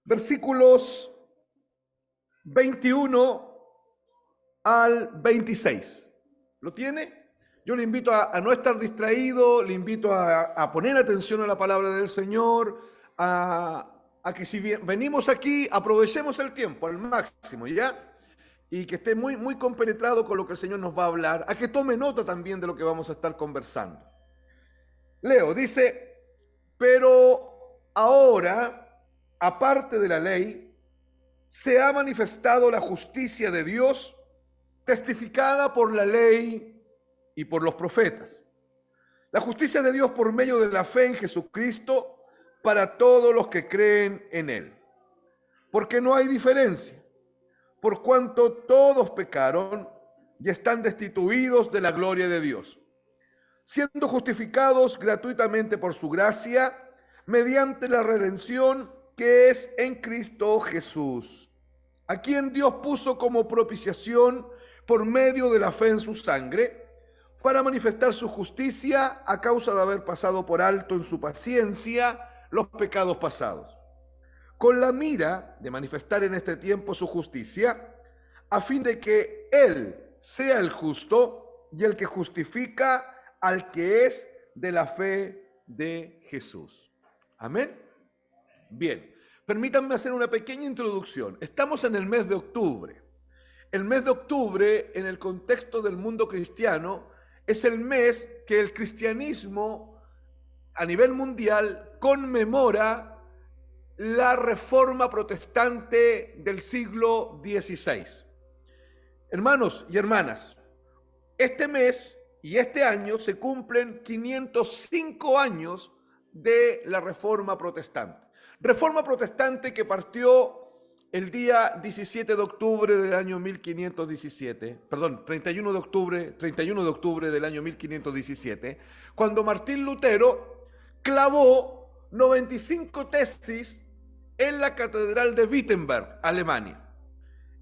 versículos 21 al 26. ¿Lo tiene? Yo le invito a no estar distraído, le invito a poner atención a la palabra del Señor, a que si venimos aquí, aprovechemos el tiempo al máximo, ¿ya? Y que esté muy, muy compenetrado con lo que el Señor nos va a hablar, a que tome nota también de lo que vamos a estar conversando. Leo, dice, pero ahora, aparte de la ley, se ha manifestado la justicia de Dios, testificada por la ley y por los profetas. La justicia de Dios por medio de la fe en Jesucristo para todos los que creen en Él. Porque no hay diferencia, por cuanto todos pecaron y están destituidos de la gloria de Dios, siendo justificados gratuitamente por su gracia, mediante la redención que es en Cristo Jesús, a quien Dios puso como propiciación por medio de la fe en su sangre, para manifestar su justicia a causa de haber pasado por alto en su paciencia los pecados pasados, con la mira de manifestar en este tiempo su justicia, a fin de que Él sea el justo y el que justifica al que es de la fe de Jesús. Amén. Bien, permítanme hacer una pequeña introducción. Estamos en el mes de octubre. El mes de octubre, en el contexto del mundo cristiano, es el mes que el cristianismo a nivel mundial conmemora la reforma protestante del siglo XVI. Hermanos y hermanas, este mes y este año se cumplen 505 años de la reforma protestante. Reforma protestante que partió el día 17 de octubre del año 1517, perdón, 31 de octubre del año 1517, cuando Martín Lutero clavó 95 tesis en la Catedral de Wittenberg, Alemania.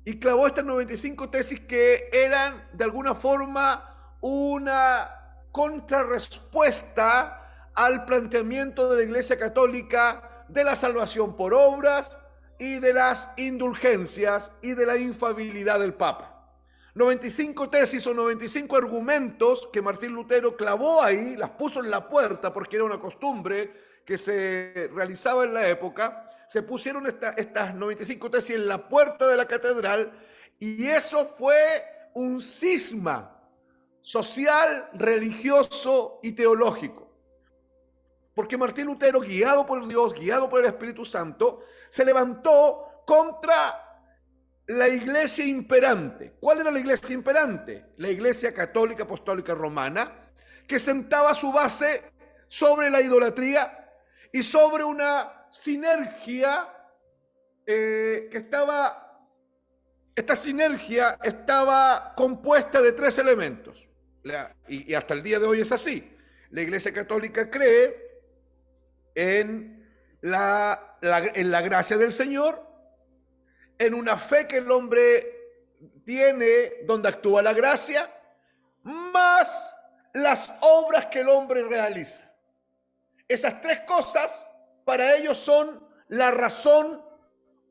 Y clavó estas 95 tesis que eran de alguna forma una contrarrespuesta al planteamiento de la Iglesia Católica de la salvación por obras y de las indulgencias y de la infalibilidad del Papa. 95 tesis o 95 argumentos que Martín Lutero clavó ahí, las puso en la puerta porque era una costumbre que se realizaba en la época. Se pusieron estas 95 tesis en la puerta de la catedral y eso fue un cisma social, religioso y teológico. Porque Martín Lutero, guiado por Dios, guiado por el Espíritu Santo, se levantó contra la iglesia imperante. ¿Cuál era la iglesia imperante? La Iglesia Católica Apostólica Romana, que sentaba su base sobre la idolatría y sobre una sinergia esta sinergia estaba compuesta de tres elementos. Y hasta el día de hoy es así. La Iglesia Católica cree en la gracia del Señor, en una fe que el hombre tiene donde actúa la gracia, más las obras que el hombre realiza. Esas tres cosas para ellos son la razón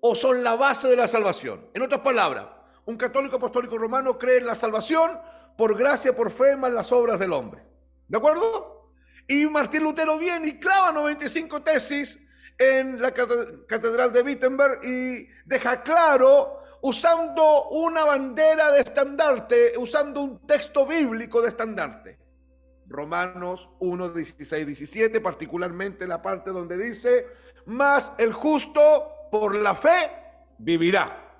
o son la base de la salvación. En otras palabras, un católico apostólico romano cree en la salvación por gracia, por fe, más las obras del hombre. ¿De acuerdo? Y Martín Lutero viene y clava 95 tesis en la Catedral de Wittenberg y deja claro, usando una bandera de estandarte, usando un texto bíblico de estandarte. Romanos 1, 16, 17, particularmente la parte donde dice, mas el justo por la fe vivirá.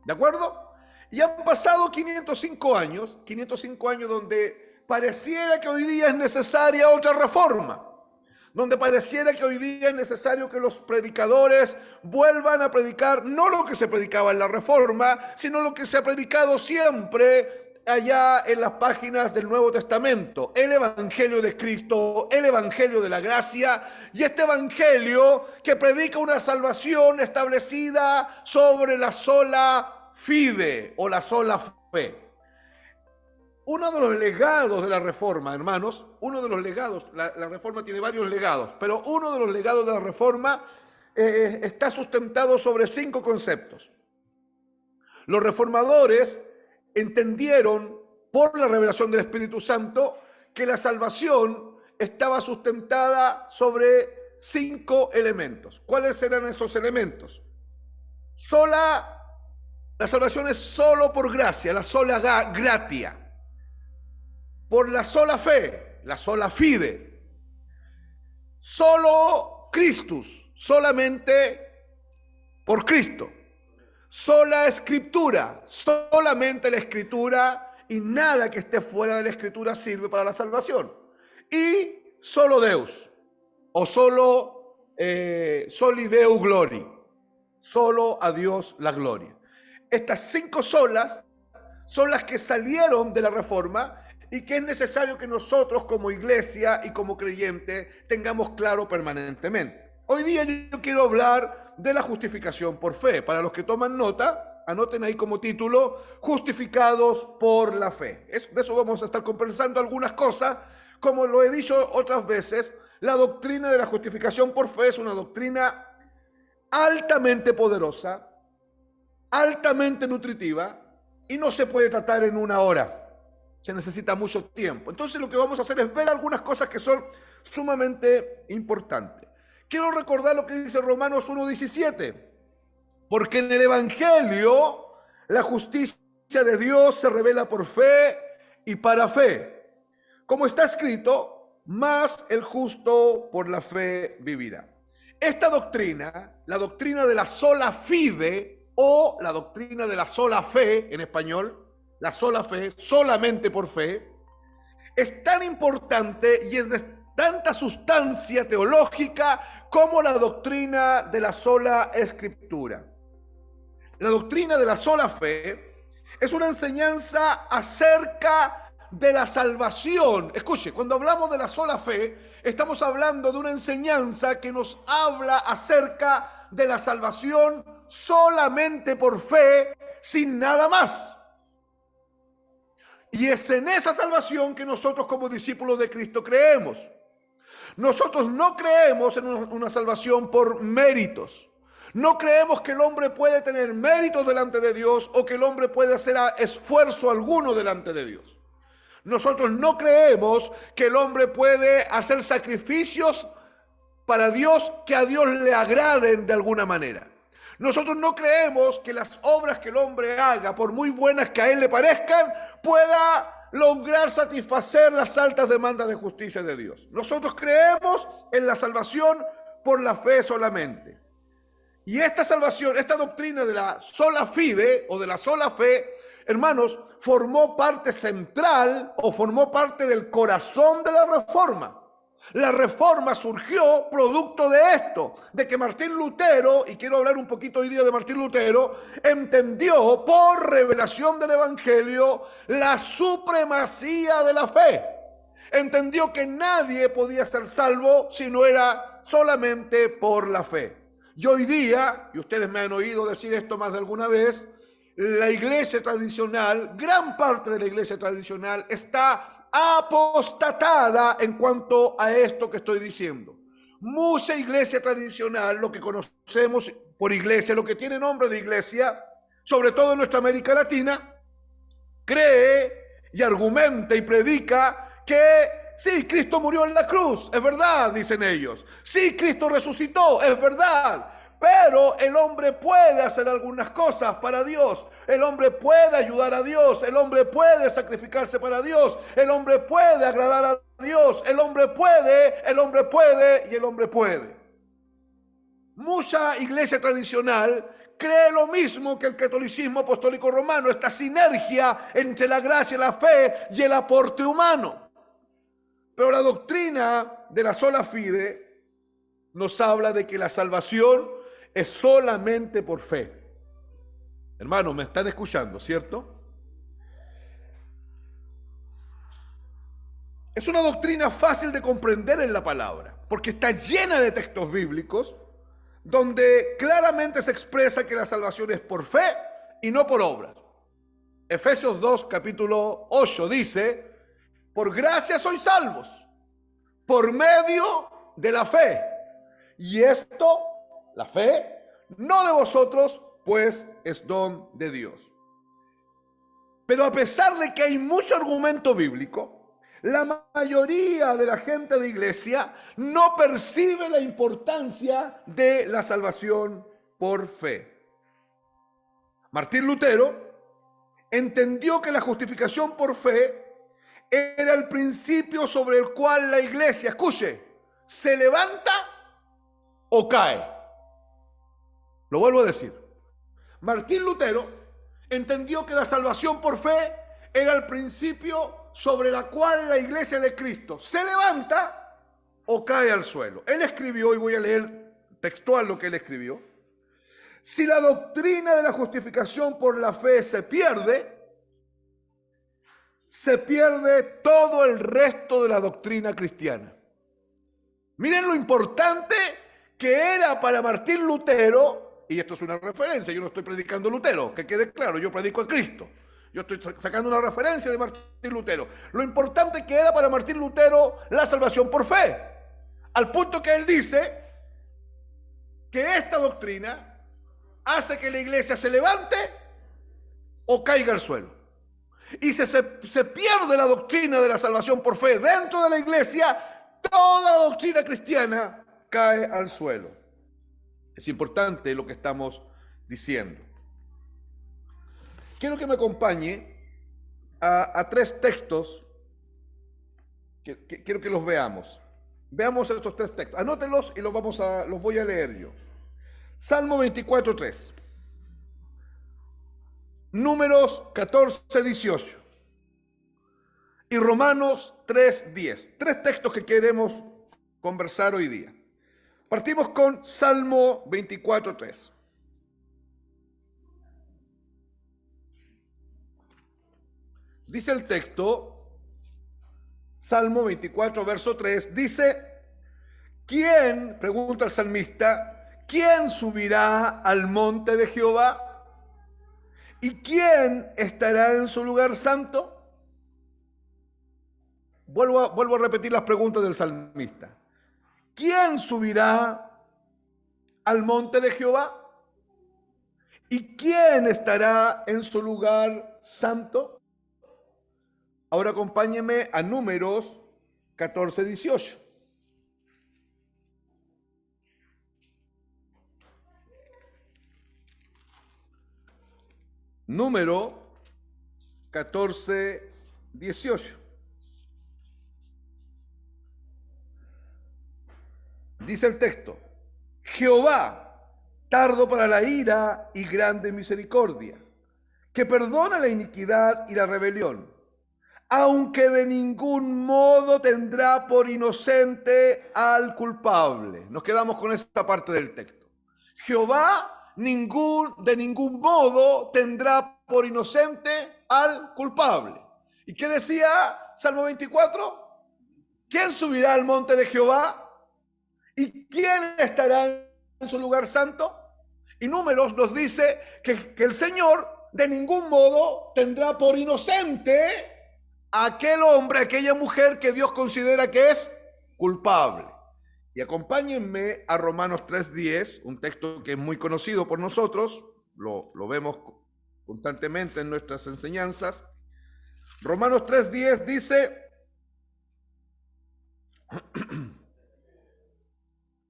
¿De acuerdo? Y han pasado 505 años donde pareciera que hoy día es necesaria otra reforma, donde pareciera que hoy día es necesario que los predicadores vuelvan a predicar no lo que se predicaba en la reforma, sino lo que se ha predicado siempre allá en las páginas del Nuevo Testamento, el Evangelio de Cristo, el Evangelio de la gracia, y este Evangelio que predica una salvación establecida sobre la sola fide o la sola fe. Uno de los legados de la reforma, hermanos, la reforma tiene varios legados, pero uno de los legados de la reforma está sustentado sobre 5 conceptos. Los reformadores entendieron por la revelación del Espíritu Santo que la salvación estaba sustentada sobre 5 elementos. ¿Cuáles eran esos elementos? La salvación es solo por gracia, la sola gratia. Por la sola fe, la sola fide. Solo Christus, solamente por Cristo. Sola escritura, solamente la escritura, y nada que esté fuera de la escritura sirve para la salvación. Y solo Deus, o solo soli Deo glori, solo a Dios la gloria. Estas 5 solas son las que salieron de la Reforma y que es necesario que nosotros como iglesia y como creyentes tengamos claro permanentemente. Hoy día yo quiero hablar de la justificación por fe. Para los que toman nota, anoten ahí como título, justificados por la fe. De eso vamos a estar conversando algunas cosas. Como lo he dicho otras veces, la doctrina de la justificación por fe es una doctrina altamente poderosa, altamente nutritiva, y no se puede tratar en una hora. Se necesita mucho tiempo. Entonces lo que vamos a hacer es ver algunas cosas que son sumamente importantes. Quiero recordar lo que dice Romanos 1:17. Porque en el Evangelio la justicia de Dios se revela por fe y para fe. Como está escrito, más el justo por la fe vivirá. Esta doctrina, la doctrina de la sola fide o la doctrina de la sola fe en español, la sola fe, solamente por fe, es tan importante y es de tanta sustancia teológica como la doctrina de la sola escritura. La doctrina de la sola fe es una enseñanza acerca de la salvación. Escuche, cuando hablamos de la sola fe, estamos hablando de una enseñanza que nos habla acerca de la salvación solamente por fe, sin nada más. Y es en esa salvación que nosotros como discípulos de Cristo creemos. Nosotros no creemos en una salvación por méritos. No creemos que el hombre puede tener méritos delante de Dios o que el hombre puede hacer esfuerzo alguno delante de Dios. Nosotros no creemos que el hombre puede hacer sacrificios para Dios que a Dios le agraden de alguna manera. Nosotros no creemos que las obras que el hombre haga, por muy buenas que a él le parezcan, pueda lograr satisfacer las altas demandas de justicia de Dios. Nosotros creemos en la salvación por la fe solamente. Y esta salvación, esta doctrina de la sola fide o de la sola fe, hermanos, formó parte central o formó parte del corazón de la Reforma. La Reforma surgió producto de esto, de que Martín Lutero, y quiero hablar un poquito hoy día de Martín Lutero, entendió por revelación del Evangelio la supremacía de la fe. Entendió que nadie podía ser salvo si no era solamente por la fe. Y hoy día, y ustedes me han oído decir esto más de alguna vez, la iglesia tradicional, gran parte de la iglesia tradicional está apostatada en cuanto a esto que estoy diciendo. Mucha iglesia tradicional, lo que conocemos por iglesia, lo que tiene nombre de iglesia, sobre todo en nuestra América Latina, cree y argumenta y predica que sí, Cristo murió en la cruz, es verdad, dicen ellos. Sí, Cristo resucitó, es verdad. Pero el hombre puede hacer algunas cosas para Dios. El hombre puede ayudar a Dios. El hombre puede sacrificarse para Dios. El hombre puede agradar a Dios. El hombre puede y el hombre puede. Mucha iglesia tradicional cree lo mismo que el catolicismo apostólico romano. Esta sinergia entre la gracia, la fe y el aporte humano. Pero la doctrina de la sola fide nos habla de que la salvación es solamente por fe. Hermanos, me están escuchando, ¿cierto? Es una doctrina fácil de comprender en la palabra, porque está llena de textos bíblicos donde claramente se expresa que la salvación es por fe y no por obras. Efesios 2, capítulo 8 dice, por gracia sois salvos, por medio de la fe. Y esto la fe, no de vosotros, pues es don de Dios. Pero a pesar de que hay mucho argumento bíblico, la mayoría de la gente de iglesia no percibe la importancia de la salvación por fe. Martín Lutero entendió que la justificación por fe era el principio sobre el cual la iglesia, escuche, se levanta o cae. Lo vuelvo a decir. Martín Lutero entendió que la salvación por fe era el principio sobre la cual la iglesia de Cristo se levanta o cae al suelo. Él escribió, y voy a leer textual lo que él escribió: si la doctrina de la justificación por la fe se pierde todo el resto de la doctrina cristiana. Miren lo importante que era para Martín Lutero, y esto es una referencia, yo no estoy predicando Lutero, que quede claro, yo predico a Cristo. Yo estoy sacando una referencia de Martín Lutero. Lo importante que era para Martín Lutero la salvación por fe, al punto que él dice que esta doctrina hace que la iglesia se levante o caiga al suelo. Y si se pierde la doctrina de la salvación por fe dentro de la iglesia, toda la doctrina cristiana cae al suelo. Es importante lo que estamos diciendo. Quiero que me acompañe a tres textos. Quiero que los veamos. Veamos estos tres textos. Anótenlos y los voy a leer yo. Salmo 24:3. Números 14:18 y Romanos 3:10. Tres textos que queremos conversar hoy día. Partimos con Salmo 24:3. Dice el texto, Salmo 24, verso 3, dice: ¿quién, pregunta el salmista, quién subirá al monte de Jehová? ¿Y quién estará en su lugar santo? Vuelvo a repetir las preguntas del salmista. ¿Quién subirá al monte de Jehová? ¿Y quién estará en su lugar santo? Ahora acompáñenme a Números 14:18. Número 14:18. Dice el texto: Jehová, tardo para la ira y grande misericordia, que perdona la iniquidad y la rebelión, aunque de ningún modo tendrá por inocente al culpable. Nos quedamos con esta parte del texto. Jehová de ningún modo tendrá por inocente al culpable. ¿Y qué decía Salmo 24? ¿Quién subirá al monte de Jehová? ¿Y quién estará en su lugar santo? Y Números nos dice que el Señor de ningún modo tendrá por inocente a aquel hombre, a aquella mujer que Dios considera que es culpable. Y acompáñenme a Romanos 3:10, un texto que es muy conocido por nosotros, lo vemos constantemente en nuestras enseñanzas. Romanos 3:10 dice: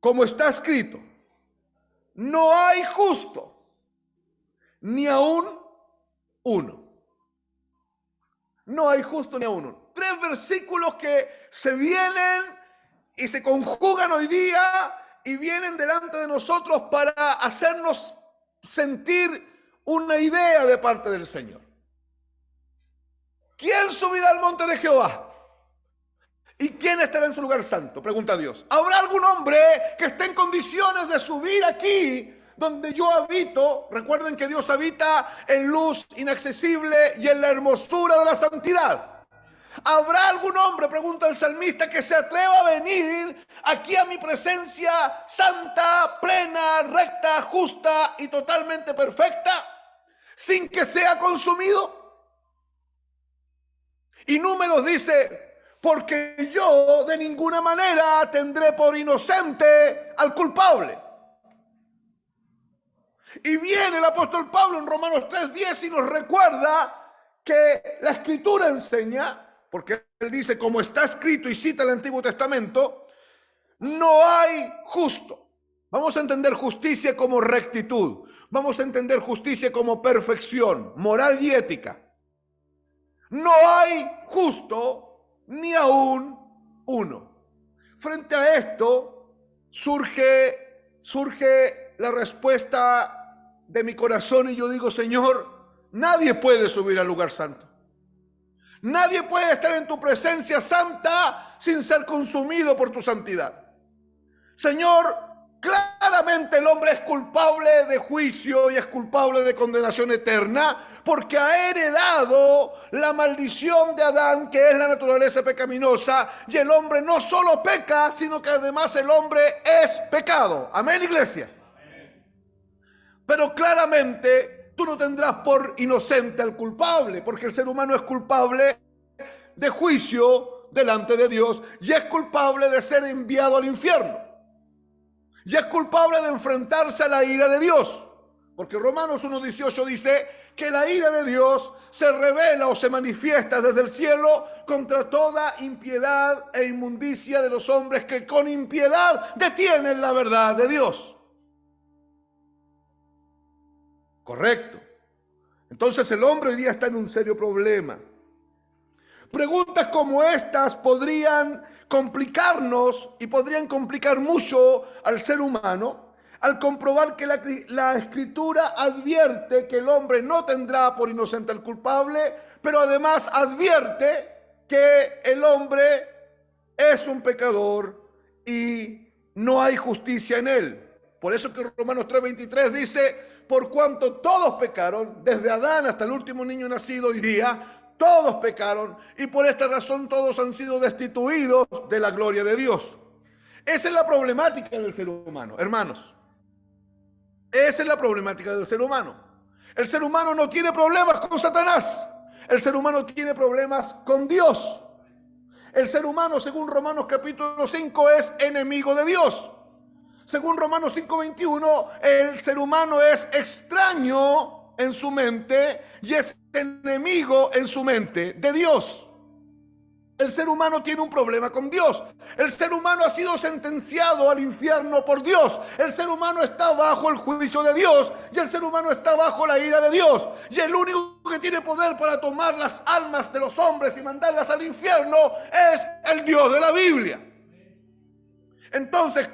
como está escrito, no hay justo, ni aún uno. No hay justo ni aún uno. Tres versículos que se vienen y se conjugan hoy día y vienen delante de nosotros para hacernos sentir una idea de parte del Señor. ¿Quién subirá al monte de Jehová? ¿Y quién estará en su lugar santo? Pregunta Dios. ¿Habrá algún hombre que esté en condiciones de subir aquí donde yo habito? Recuerden que Dios habita en luz inaccesible y en la hermosura de la santidad. ¿Habrá algún hombre, pregunta el salmista, que se atreva a venir aquí a mi presencia santa, plena, recta, justa y totalmente perfecta, sin que sea consumido? Y Números dice: porque yo de ninguna manera tendré por inocente al culpable. Y viene el apóstol Pablo en Romanos 3:10 y nos recuerda que la Escritura enseña, porque él dice, como está escrito y cita el Antiguo Testamento, no hay justo. Vamos a entender justicia como rectitud. Vamos a entender justicia como perfección, moral y ética. No hay justo ni aún uno. Frente a esto surge la respuesta de mi corazón y yo digo, Señor, nadie puede subir al lugar santo. Nadie puede estar en tu presencia santa sin ser consumido por tu santidad. Señor, claramente el hombre es culpable de juicio y es culpable de condenación eterna porque ha heredado la maldición de Adán, que es la naturaleza pecaminosa, y el hombre no solo peca, sino que además el hombre es pecado. Amén, iglesia. Amén. Pero claramente tú no tendrás por inocente al culpable, porque el ser humano es culpable de juicio delante de Dios y es culpable de ser enviado al infierno. Y es culpable de enfrentarse a la ira de Dios. Porque Romanos 1:18 dice que la ira de Dios se revela o se manifiesta desde el cielo contra toda impiedad e inmundicia de los hombres que con impiedad detienen la verdad de Dios. Correcto. Entonces el hombre hoy día está en un serio problema. Preguntas como estas podrían complicarnos y podrían complicar mucho al ser humano al comprobar que la Escritura advierte que el hombre no tendrá por inocente al culpable, pero además advierte que el hombre es un pecador y no hay justicia en él. Por eso que Romanos 3:23 dice, por cuanto todos pecaron, desde Adán hasta el último niño nacido hoy día, todos pecaron y por esta razón todos han sido destituidos de la gloria de Dios. Esa es la problemática del ser humano, hermanos. Esa es la problemática del ser humano. El ser humano no tiene problemas con Satanás. El ser humano tiene problemas con Dios. El ser humano, según Romanos capítulo 5, es enemigo de Dios. Según Romanos 5:21, el ser humano es extraño en su mente y es enemigo en su mente de Dios. El ser humano tiene un problema con Dios. El ser humano ha sido sentenciado al infierno por Dios. El ser humano está bajo el juicio de Dios y el ser humano está bajo la ira de Dios. Y el único que tiene poder para tomar las almas de los hombres y mandarlas al infierno es el Dios de la Biblia. Entonces,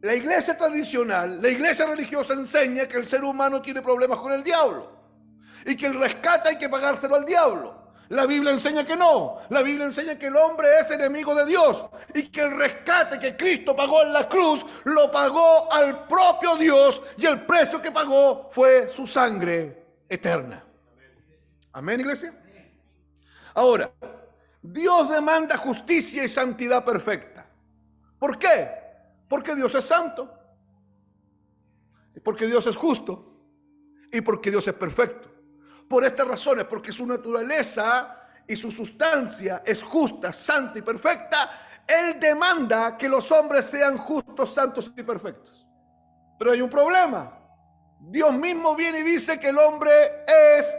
la iglesia tradicional, la iglesia religiosa enseña que el ser humano tiene problemas con el diablo y que el rescate hay que pagárselo al diablo. La Biblia enseña que no. La Biblia enseña que el hombre es enemigo de Dios y que el rescate que Cristo pagó en la cruz lo pagó al propio Dios y el precio que pagó fue su sangre eterna. Amén, iglesia. Ahora, Dios demanda justicia y santidad perfecta. ¿Por qué? Porque Dios es santo, porque Dios es justo y porque Dios es perfecto. Por estas razones, porque su naturaleza y su sustancia es justa, santa y perfecta, Él demanda que los hombres sean justos, santos y perfectos. Pero hay un problema. Dios mismo viene y dice que el hombre es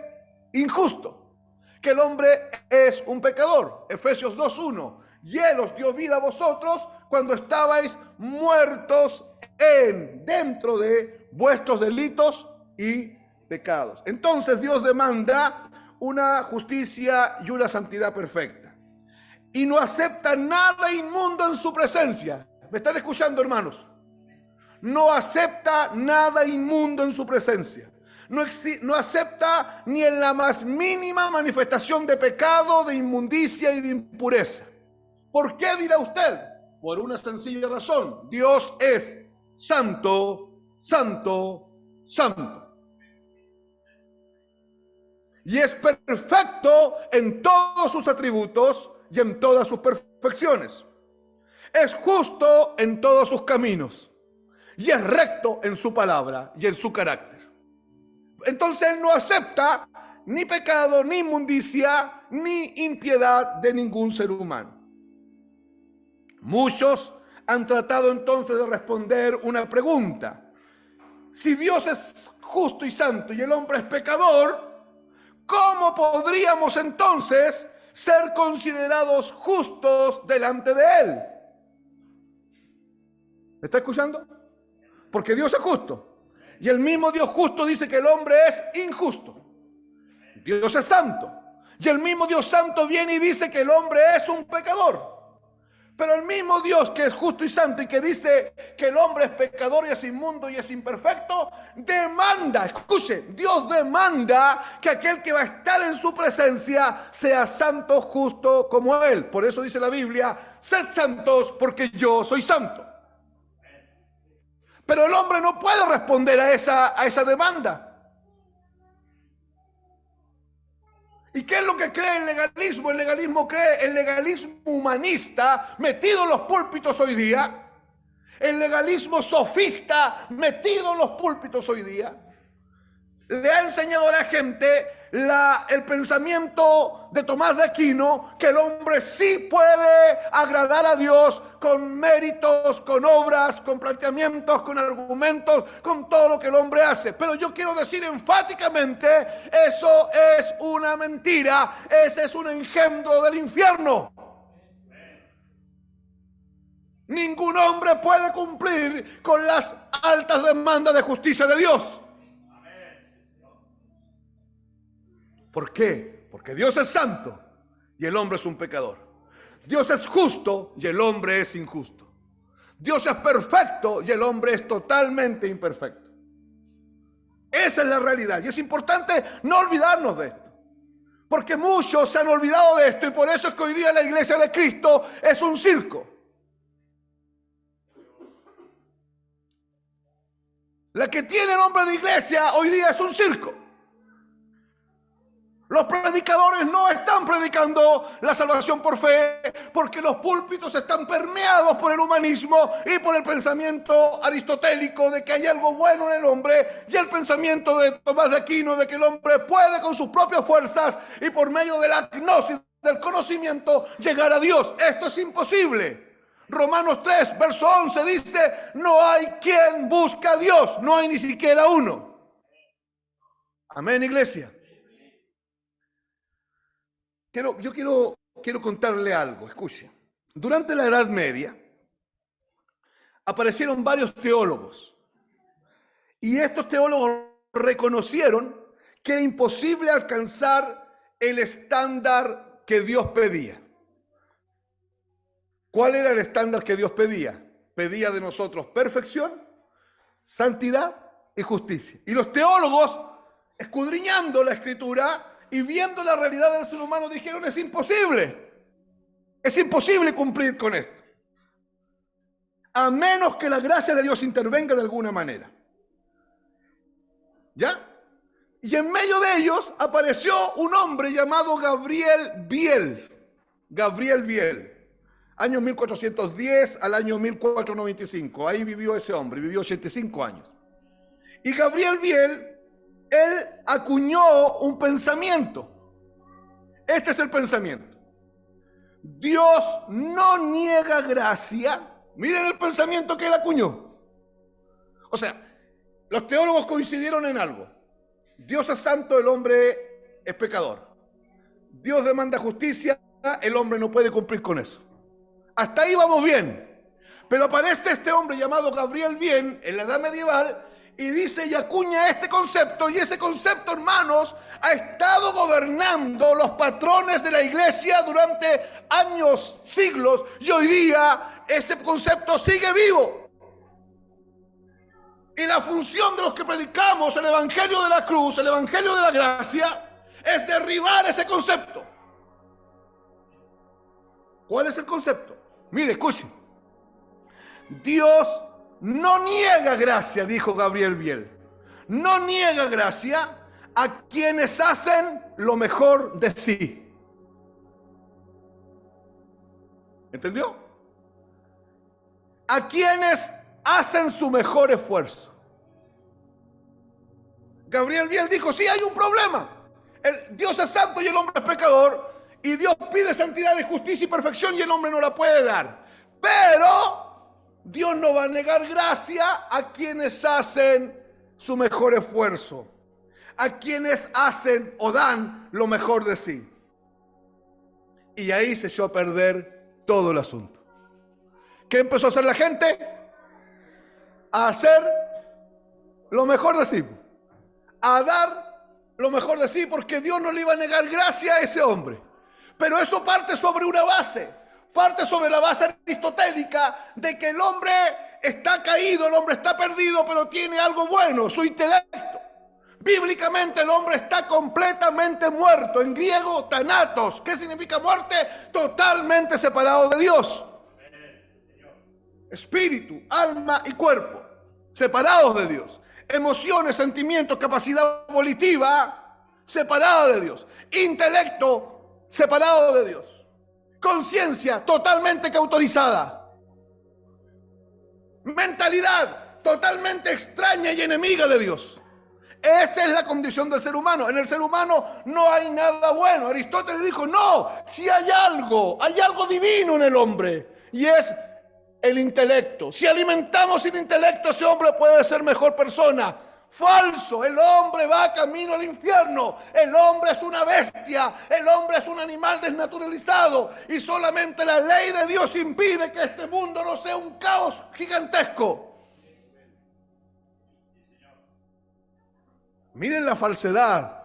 injusto, que el hombre es un pecador. Efesios 2:1. Y Él os dio vida a vosotros cuando estabais muertos dentro de vuestros delitos y pecados. Entonces Dios demanda una justicia y una santidad perfecta. Y no acepta nada inmundo en su presencia. ¿Me están escuchando, hermanos? No acepta nada inmundo en su presencia. No acepta ni en la más mínima manifestación de pecado, de inmundicia y de impureza. ¿Por qué, dirá usted? Por una sencilla razón. Dios es santo, santo, santo. Y es perfecto en todos sus atributos y en todas sus perfecciones. Es justo en todos sus caminos. Y es recto en su palabra y en su carácter. Entonces Él no acepta ni pecado, ni inmundicia, ni impiedad de ningún ser humano. Muchos han tratado entonces de responder una pregunta. Si Dios es justo y santo y el hombre es pecador, ¿cómo podríamos entonces ser considerados justos delante de Él? ¿Me está escuchando? Porque Dios es justo. Y el mismo Dios justo dice que el hombre es injusto. Dios es santo. Y el mismo Dios santo viene y dice que el hombre es un pecador. Pero el mismo Dios que es justo y santo y que dice que el hombre es pecador y es inmundo y es imperfecto, demanda, escuche, Dios demanda que aquel que va a estar en su presencia sea santo, justo como Él. Por eso dice la Biblia, sed santos porque yo soy santo. Pero el hombre no puede responder a esa demanda. ¿Y qué es lo que cree el legalismo? El legalismo cree el legalismo humanista metido en los púlpitos hoy día. El legalismo sofista metido en los púlpitos hoy día. Le ha enseñado a la gente el pensamiento de Tomás de Aquino, que el hombre sí puede agradar a Dios con méritos, con obras, con planteamientos, con argumentos, con todo lo que el hombre hace. Pero yo quiero decir enfáticamente, eso es una mentira, ese es un engendro del infierno. Ningún hombre puede cumplir con las altas demandas de justicia de Dios. ¿Por qué? Porque Dios es santo y el hombre es un pecador. Dios es justo y el hombre es injusto. Dios es perfecto y el hombre es totalmente imperfecto. Esa es la realidad y es importante no olvidarnos de esto. Porque muchos se han olvidado de esto y por eso es que hoy día la iglesia de Cristo es un circo. La que tiene nombre de iglesia hoy día es un circo. Los predicadores no están predicando la salvación por fe porque los púlpitos están permeados por el humanismo y por el pensamiento aristotélico de que hay algo bueno en el hombre y el pensamiento de Tomás de Aquino de que el hombre puede con sus propias fuerzas y por medio de la gnosis, del conocimiento, llegar a Dios. Esto es imposible. Romanos 3, verso 11 dice, no hay quien busca a Dios, no hay ni siquiera uno. Amén, iglesia. Yo quiero contarle algo, escuche. Durante la Edad Media aparecieron varios teólogos y estos teólogos reconocieron que era imposible alcanzar el estándar que Dios pedía. ¿Cuál era el estándar que Dios pedía? Pedía de nosotros perfección, santidad y justicia. Y los teólogos, escudriñando la Escritura y viendo la realidad del ser humano, dijeron, es imposible cumplir con esto, a menos que la gracia de Dios intervenga de alguna manera. ¿Ya? Y en medio de ellos apareció un hombre llamado Gabriel Biel. Gabriel Biel. Año 1410 al año 1495. Ahí vivió ese hombre, vivió 85 años. Y Gabriel Biel, él acuñó un pensamiento. Este es el pensamiento. Dios no niega gracia. Miren el pensamiento que él acuñó. O sea, los teólogos coincidieron en algo. Dios es santo, el hombre es pecador. Dios demanda justicia, el hombre no puede cumplir con eso. Hasta ahí vamos bien. Pero aparece este hombre llamado Gabriel Biel en la Edad Medieval y dice y acuña este concepto, y ese concepto, hermanos, ha estado gobernando los patrones de la iglesia durante años, siglos, y hoy día ese concepto sigue vivo. Y la función de los que predicamos el evangelio de la cruz, el evangelio de la gracia, es derribar ese concepto. ¿Cuál es el concepto? Mire, escuchen. Dios no niega gracia, dijo Gabriel Biel. No niega gracia a quienes hacen lo mejor de sí. ¿Entendió? A quienes hacen su mejor esfuerzo. Gabriel Biel dijo, sí, hay un problema. Dios es santo y el hombre es pecador. Y Dios pide santidad y justicia y perfección y el hombre no la puede dar. Pero Dios no va a negar gracia a quienes hacen su mejor esfuerzo, a quienes hacen o dan lo mejor de sí. Y ahí se echó a perder todo el asunto. ¿Qué empezó a hacer la gente? A hacer lo mejor de sí, a dar lo mejor de sí, porque Dios no le iba a negar gracia a ese hombre. Pero eso parte sobre una base, parte sobre la base aristotélica de que el hombre está caído, el hombre está perdido, pero tiene algo bueno, su intelecto. Bíblicamente el hombre está completamente muerto, en griego thanatos. ¿Qué significa muerte? Totalmente separado de Dios. Espíritu, alma y cuerpo, separados de Dios. Emociones, sentimientos, capacidad volitiva, separada de Dios. Intelecto, separado de Dios. Conciencia, totalmente cauterizada. Mentalidad, totalmente extraña y enemiga de Dios. Esa es la condición del ser humano. En el ser humano no hay nada bueno. Aristóteles dijo, no, si hay algo divino en el hombre, y es el intelecto. Si alimentamos sin intelecto, ese hombre puede ser mejor persona. Falso, el hombre va camino al infierno. El hombre es una bestia, el hombre es un animal desnaturalizado, y solamente la ley de Dios impide que este mundo no sea un caos gigantesco. Miren la falsedad,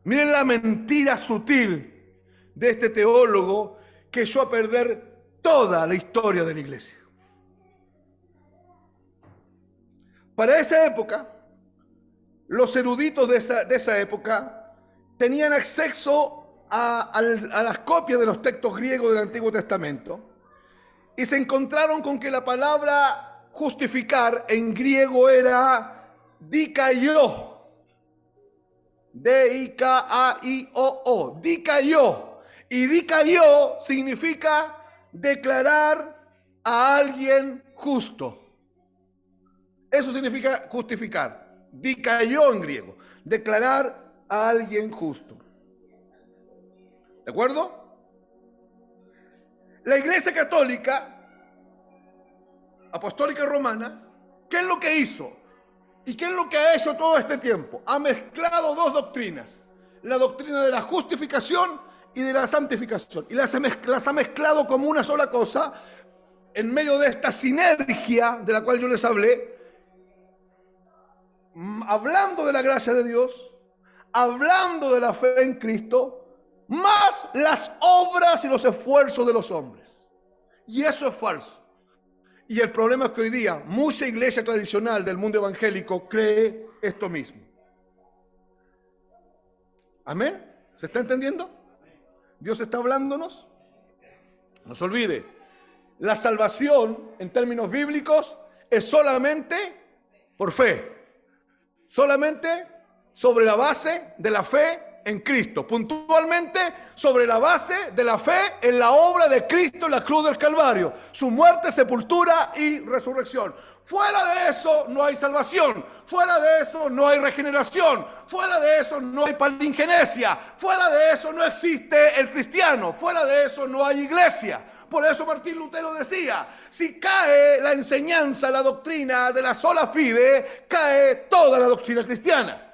miren la mentira sutil de este teólogo que echó a perder toda la historia de la iglesia. Para esa época, los eruditos de esa época tenían acceso a las copias de los textos griegos del Antiguo Testamento, y se encontraron con que la palabra justificar en griego era dikaio. D-I-K-A-I-O-O, dikaio. Y dikaio significa declarar a alguien justo. Eso significa justificar. Dikaio en griego, declarar a alguien justo. ¿De acuerdo? La Iglesia Católica, Apostólica Romana, ¿qué es lo que hizo? ¿Y qué es lo que ha hecho todo este tiempo? Ha mezclado dos doctrinas, la doctrina de la justificación y de la santificación, y las ha mezclado como una sola cosa, en medio de esta sinergia de la cual yo les hablé, hablando de la gracia de Dios, hablando de la fe en Cristo, más las obras y los esfuerzos de los hombres. Y eso es falso. Y el problema es que hoy día mucha iglesia tradicional del mundo evangélico cree esto mismo. ¿Amén? ¿Se está entendiendo? ¿Dios está hablándonos? No se olvide, la salvación en términos bíblicos es solamente por fe. Solamente sobre la base de la fe en Cristo, puntualmente sobre la base de la fe en la obra de Cristo en la cruz del Calvario, su muerte, sepultura y resurrección. Fuera de eso no hay salvación, fuera de eso no hay regeneración, fuera de eso no hay palingenesia, fuera de eso no existe el cristiano, fuera de eso no hay iglesia. Por eso Martín Lutero decía, si cae la enseñanza, la doctrina de la sola fide, cae toda la doctrina cristiana.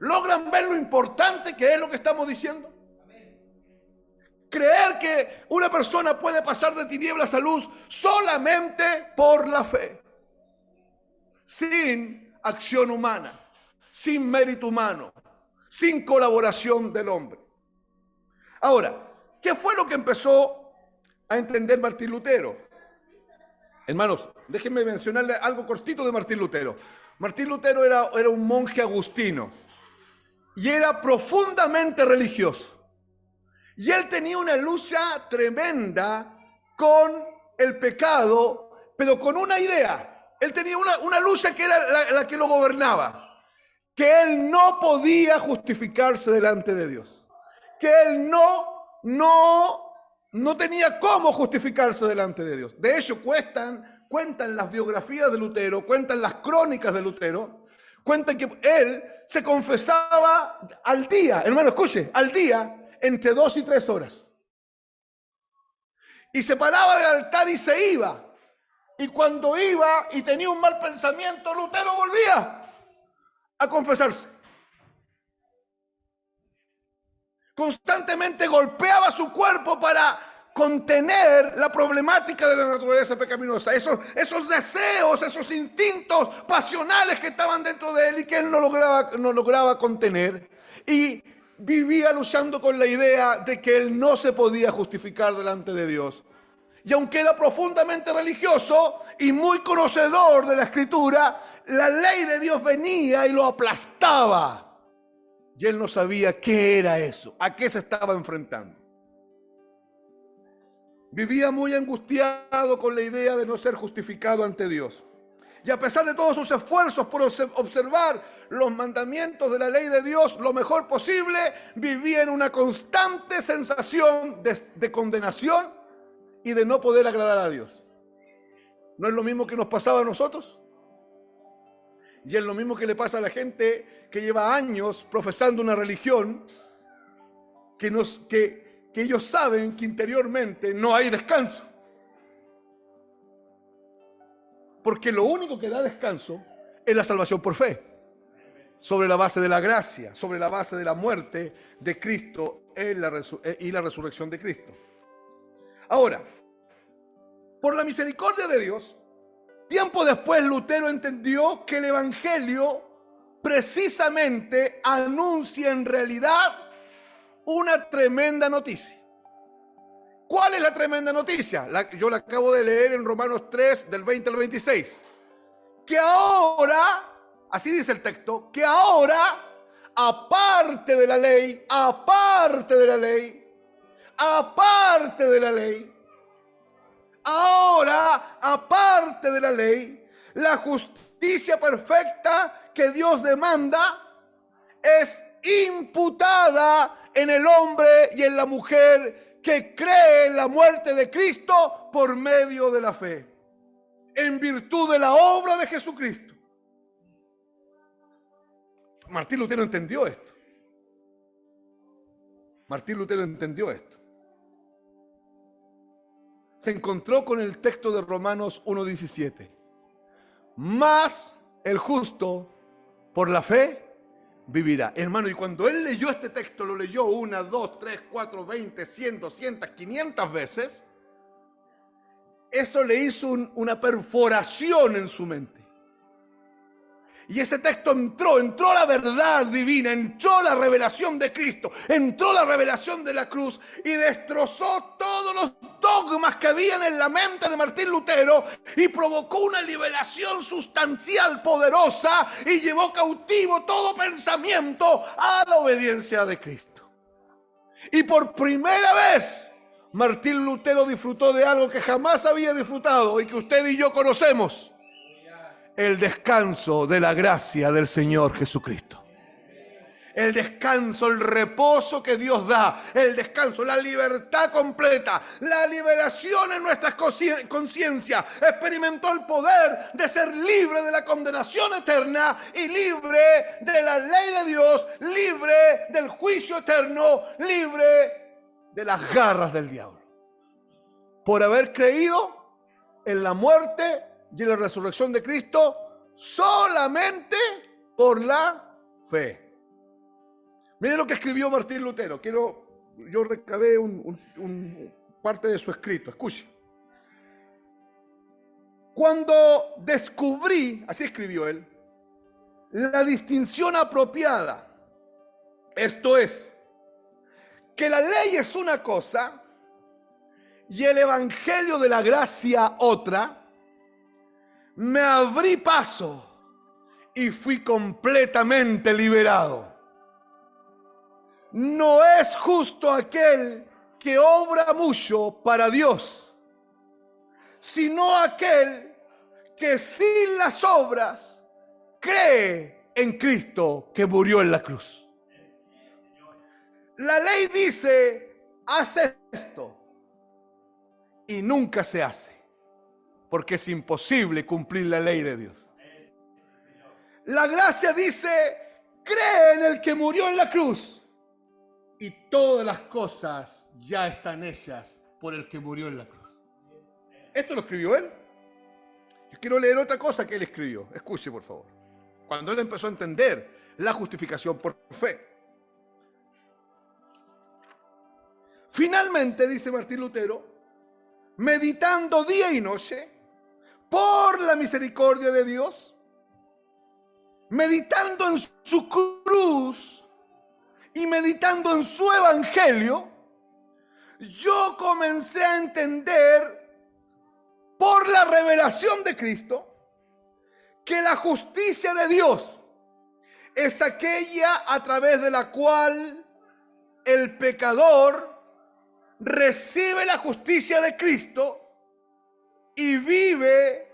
¿Logran ver lo importante que es lo que estamos diciendo? Creer que una persona puede pasar de tinieblas a luz solamente por la fe, sin acción humana, sin mérito humano, sin colaboración del hombre. Ahora, ¿qué fue lo que empezó a entender Martín Lutero? Hermanos, déjenme mencionarles algo cortito de Martín Lutero. Martín Lutero era un monje agustino. Y era profundamente religioso. Y él tenía una lucha tremenda con el pecado, pero con una idea. Él tenía una lucha que era la que lo gobernaba. Que él no podía justificarse delante de Dios. Que él no tenía cómo justificarse delante de Dios. De hecho, cuentan las biografías de Lutero, cuentan las crónicas de Lutero, cuentan que él se confesaba al día, hermano, escuche, al día, entre 2 y 3 horas. Y se paraba del altar y se iba. Y cuando iba y tenía un mal pensamiento, Lutero volvía a confesarse. Constantemente golpeaba su cuerpo para contener la problemática de la naturaleza pecaminosa, esos deseos, esos instintos pasionales que estaban dentro de él y que él no lograba contener. Y vivía luchando con la idea de que él no se podía justificar delante de Dios. Y aunque era profundamente religioso y muy conocedor de la Escritura, la ley de Dios venía y lo aplastaba. Y él no sabía qué era eso, a qué se estaba enfrentando. Vivía muy angustiado con la idea de no ser justificado ante Dios. Y a pesar de todos sus esfuerzos por observar los mandamientos de la ley de Dios lo mejor posible, vivía en una constante sensación de condenación y de no poder agradar a Dios. ¿No es lo mismo que nos pasaba a nosotros? Y es lo mismo que le pasa a la gente que lleva años profesando una religión que ellos saben que interiormente no hay descanso. Porque lo único que da descanso es la salvación por fe, sobre la base de la gracia, sobre la base de la muerte de Cristo y la resurrección de Cristo. Ahora, por la misericordia de Dios, tiempo después Lutero entendió que el Evangelio precisamente anuncia en realidad una tremenda noticia. ¿Cuál es la tremenda noticia? Yo la acabo de leer en Romanos 3, del 20 al 26. Que ahora, así dice el texto, que ahora, aparte de la ley, ahora, aparte de la ley, la justicia perfecta que Dios demanda es imputada en el hombre y en la mujer que cree en la muerte de Cristo por medio de la fe, en virtud de la obra de Jesucristo. Martín Lutero entendió esto. Se encontró con el texto de Romanos 1:17. Mas el justo por la fe vivirá. Hermano, y cuando él leyó este texto, lo leyó 1, 2, 3, 4, 20, 100, 200, 500 veces, eso le hizo una perforación en su mente. Y ese texto entró la verdad divina, entró la revelación de Cristo, entró la revelación de la cruz y destrozó todos los dogmas que habían en la mente de Martín Lutero y provocó una liberación sustancial poderosa y llevó cautivo todo pensamiento a la obediencia de Cristo. Y por primera vez Martín Lutero disfrutó de algo que jamás había disfrutado y que usted y yo conocemos: el descanso de la gracia del Señor Jesucristo. El descanso, el reposo que Dios da, el descanso, la libertad completa, la liberación en nuestras conciencias. Experimentó el poder de ser libre de la condenación eterna y libre de la ley de Dios, libre del juicio eterno, libre de las garras del diablo. Por haber creído en la muerte y en la resurrección de Cristo solamente por la fe. Miren lo que escribió Martín Lutero. Yo recabé parte de su escrito. Escuchen. Cuando descubrí, así escribió él, la distinción apropiada, esto es, que la ley es una cosa y el evangelio de la gracia otra, me abrí paso y fui completamente liberado. No es justo aquel que obra mucho para Dios, sino aquel que sin las obras cree en Cristo que murió en la cruz. La ley dice, haz esto, y nunca se hace, porque es imposible cumplir la ley de Dios. La gracia dice, cree en el que murió en la cruz, y todas las cosas ya están hechas por el que murió en la cruz. Esto lo escribió él. quiero leer otra cosa que él escribió. Escuche, por favor. Cuando él empezó a entender la justificación por fe. Finalmente, dice Martín Lutero, meditando día y noche por la misericordia de Dios, meditando en su cruz y meditando en su evangelio, yo comencé a entender por la revelación de Cristo que la justicia de Dios es aquella a través de la cual el pecador recibe la justicia de Cristo y vive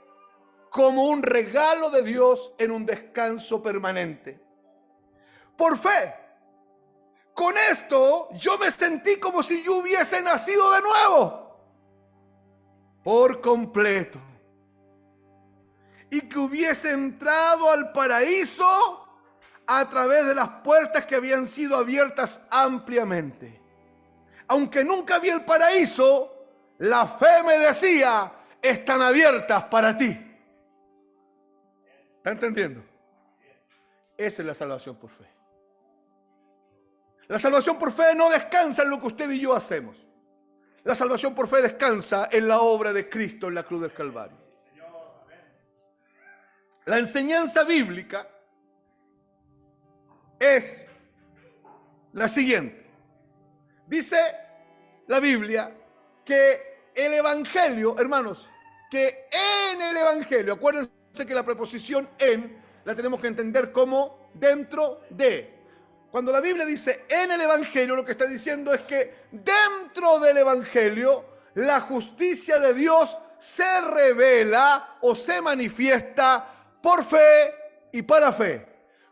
como un regalo de Dios en un descanso permanente. Por fe. Con esto yo me sentí como si yo hubiese nacido de nuevo. Por completo. Y que hubiese entrado al paraíso a través de las puertas que habían sido abiertas ampliamente. Aunque nunca vi el paraíso, la fe me decía, están abiertas para ti. ¿Está entendiendo? Esa es la salvación por fe. La salvación por fe no descansa en lo que usted y yo hacemos. La salvación por fe descansa en la obra de Cristo en la cruz del Calvario. La enseñanza bíblica es la siguiente. Dice la Biblia que el Evangelio, hermanos, que en el Evangelio, acuérdense que la preposición en la tenemos que entender como dentro de. Cuando la Biblia dice en el Evangelio, lo que está diciendo es que dentro del Evangelio la justicia de Dios se revela o se manifiesta por fe y para fe.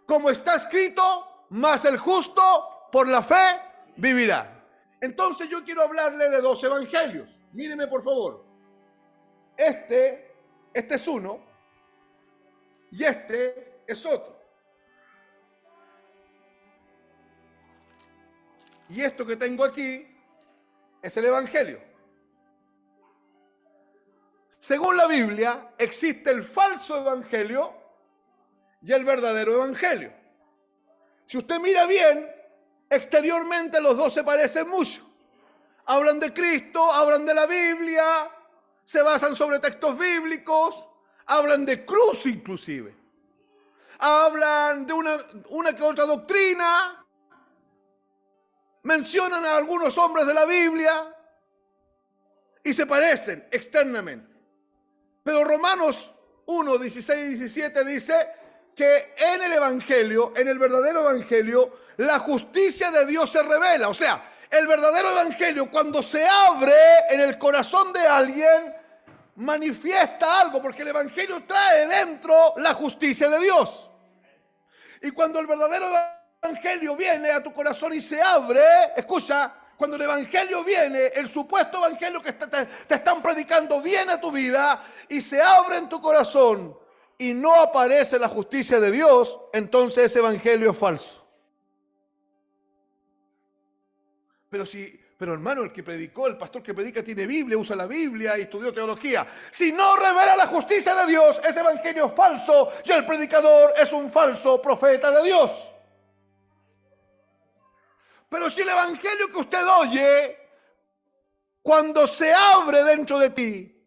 Como está escrito, mas el justo por la fe vivirá. Entonces yo quiero hablarle de dos evangelios. Míreme por favor. Este es uno y este es otro. Y esto que tengo aquí es el evangelio. Según la Biblia, existe el falso evangelio y el verdadero evangelio. Si usted mira bien, exteriormente los dos se parecen mucho. Hablan de Cristo, hablan de la Biblia, se basan sobre textos bíblicos, hablan de cruz inclusive. Hablan de una que otra doctrina, mencionan a algunos hombres de la Biblia y se parecen externamente. Pero Romanos 1, 16 y 17 dice que en el Evangelio, en el verdadero Evangelio, la justicia de Dios se revela. O sea, el verdadero Evangelio, cuando se abre en el corazón de alguien, manifiesta algo, porque el Evangelio trae dentro la justicia de Dios. Y cuando el verdadero Evangelio viene a tu corazón y se abre, escucha, cuando el Evangelio viene, el supuesto Evangelio que te están predicando viene a tu vida y se abre en tu corazón y no aparece la justicia de Dios, entonces ese Evangelio es falso. Pero hermano, el que predicó, el pastor que predica tiene Biblia, usa la Biblia y estudió teología. Si no revela la justicia de Dios, ese Evangelio es falso y el predicador es un falso profeta de Dios. Pero si el Evangelio que usted oye, cuando se abre dentro de ti,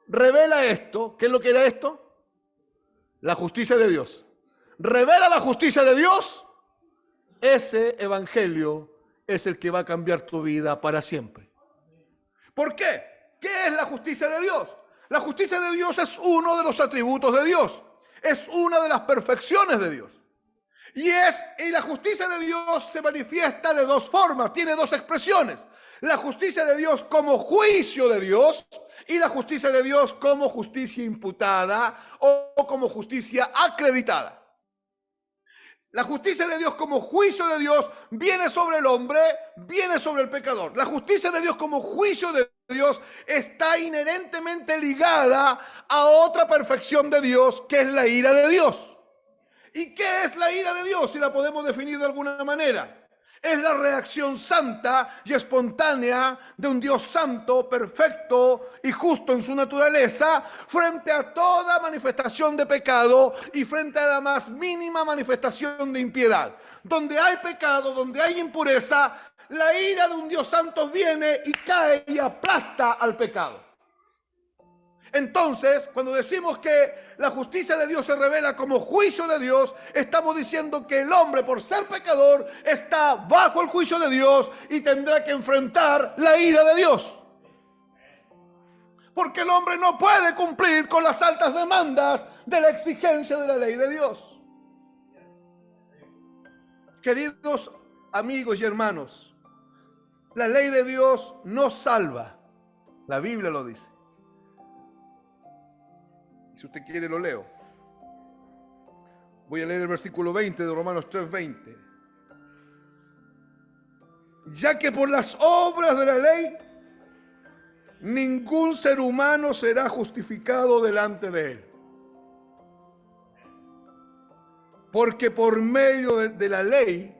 revela esto, ¿qué es lo que era esto? La justicia de Dios. Revela la justicia de Dios, ese Evangelio es el que va a cambiar tu vida para siempre. ¿Por qué? ¿Qué es la justicia de Dios? La justicia de Dios es uno de los atributos de Dios. Es una de las perfecciones de Dios. Y la justicia de Dios se manifiesta de dos formas, tiene dos expresiones. La justicia de Dios como juicio de Dios y la justicia de Dios como justicia imputada o como justicia acreditada. La justicia de Dios como juicio de Dios viene sobre el hombre, viene sobre el pecador. La justicia de Dios como juicio de Dios está inherentemente ligada a otra perfección de Dios, que es la ira de Dios. ¿Y qué es la ira de Dios? Si la podemos definir de alguna manera. Es la reacción santa y espontánea de un Dios santo, perfecto y justo en su naturaleza frente a toda manifestación de pecado y frente a la más mínima manifestación de impiedad. Donde hay pecado, donde hay impureza, la ira de un Dios santo viene y cae y aplasta al pecado. Entonces, cuando decimos que la justicia de Dios se revela como juicio de Dios, estamos diciendo que el hombre, por ser pecador, está bajo el juicio de Dios y tendrá que enfrentar la ira de Dios. Porque el hombre no puede cumplir con las altas demandas de la exigencia de la ley de Dios. Queridos amigos y hermanos, la ley de Dios no salva. La Biblia lo dice. Si usted quiere lo leo. Voy a leer el versículo 20 de Romanos 3:20. Ya que por las obras de la ley ningún ser humano será justificado delante de él. Porque por medio de la ley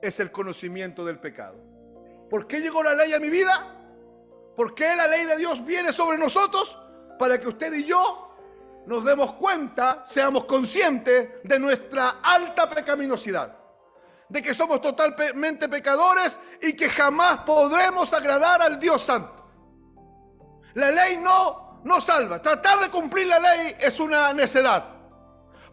es el conocimiento del pecado. ¿Por qué llegó la ley a mi vida? ¿Por qué la ley de Dios viene sobre nosotros? Para que usted y yo nos demos cuenta, seamos conscientes de nuestra alta pecaminosidad, de que somos totalmente pecadores y que jamás podremos agradar al Dios Santo. La ley no salva. Tratar de cumplir la ley es una necedad,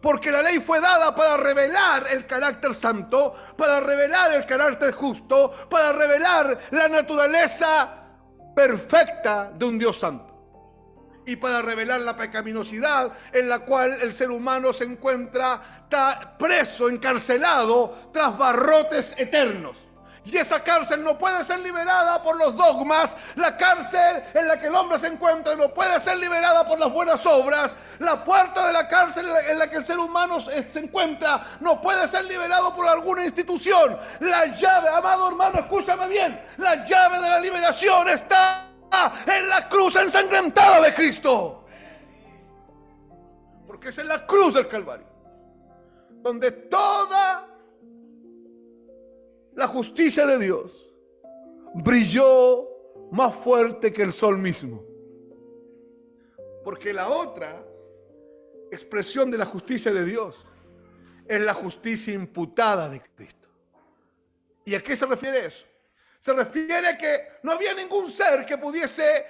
porque la ley fue dada para revelar el carácter santo, para revelar el carácter justo, para revelar la naturaleza perfecta de un Dios santo. Y para revelar la pecaminosidad en la cual el ser humano se encuentra preso, encarcelado, tras barrotes eternos. Y esa cárcel no puede ser liberada por los dogmas. La cárcel en la que el hombre se encuentra no puede ser liberada por las buenas obras. La puerta de la cárcel en la que el ser humano se encuentra no puede ser liberado por alguna institución. La llave, amado hermano, escúchame bien, la llave de la liberación está en la cruz ensangrentada de Cristo. Porque es en la cruz del Calvario donde toda la justicia de Dios brilló más fuerte que el sol mismo. Porque la otra expresión de la justicia de Dios es la justicia imputada de Cristo. ¿Y a qué se refiere eso? Se refiere a que no había ningún ser que pudiese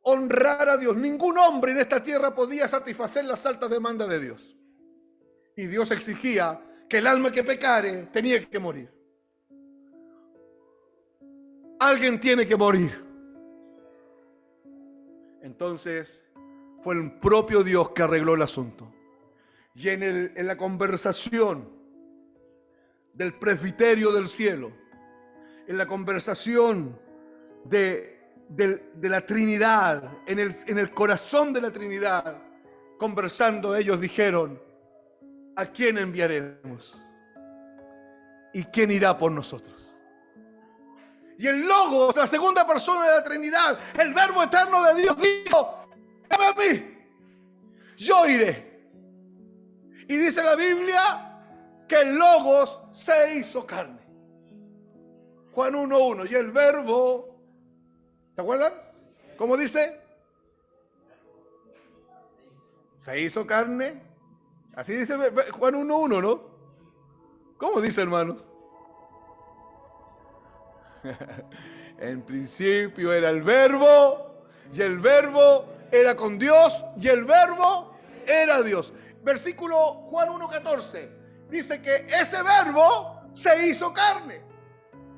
honrar a Dios. Ningún hombre en esta tierra podía satisfacer las altas demandas de Dios. Y Dios exigía que el alma que pecare tenía que morir. Alguien tiene que morir. Entonces fue el propio Dios que arregló el asunto. Y en la conversación del presbiterio del cielo, en la conversación de la Trinidad, en el corazón de la Trinidad, conversando, ellos dijeron: ¿a quién enviaremos? ¿Y quién irá por nosotros? Y el Logos, la segunda persona de la Trinidad, el Verbo eterno de Dios, dijo: ¡dame a mí! Yo iré. Y dice la Biblia que el Logos se hizo carne. Juan 1:1. Y el Verbo, ¿se acuerdan? ¿Cómo dice? Se hizo carne. Así dice Juan 1:1, ¿no? ¿Cómo dice, hermanos? En principio era el Verbo, y el Verbo era con Dios, y el Verbo era Dios. Versículo Juan 1:14 dice que ese Verbo se hizo carne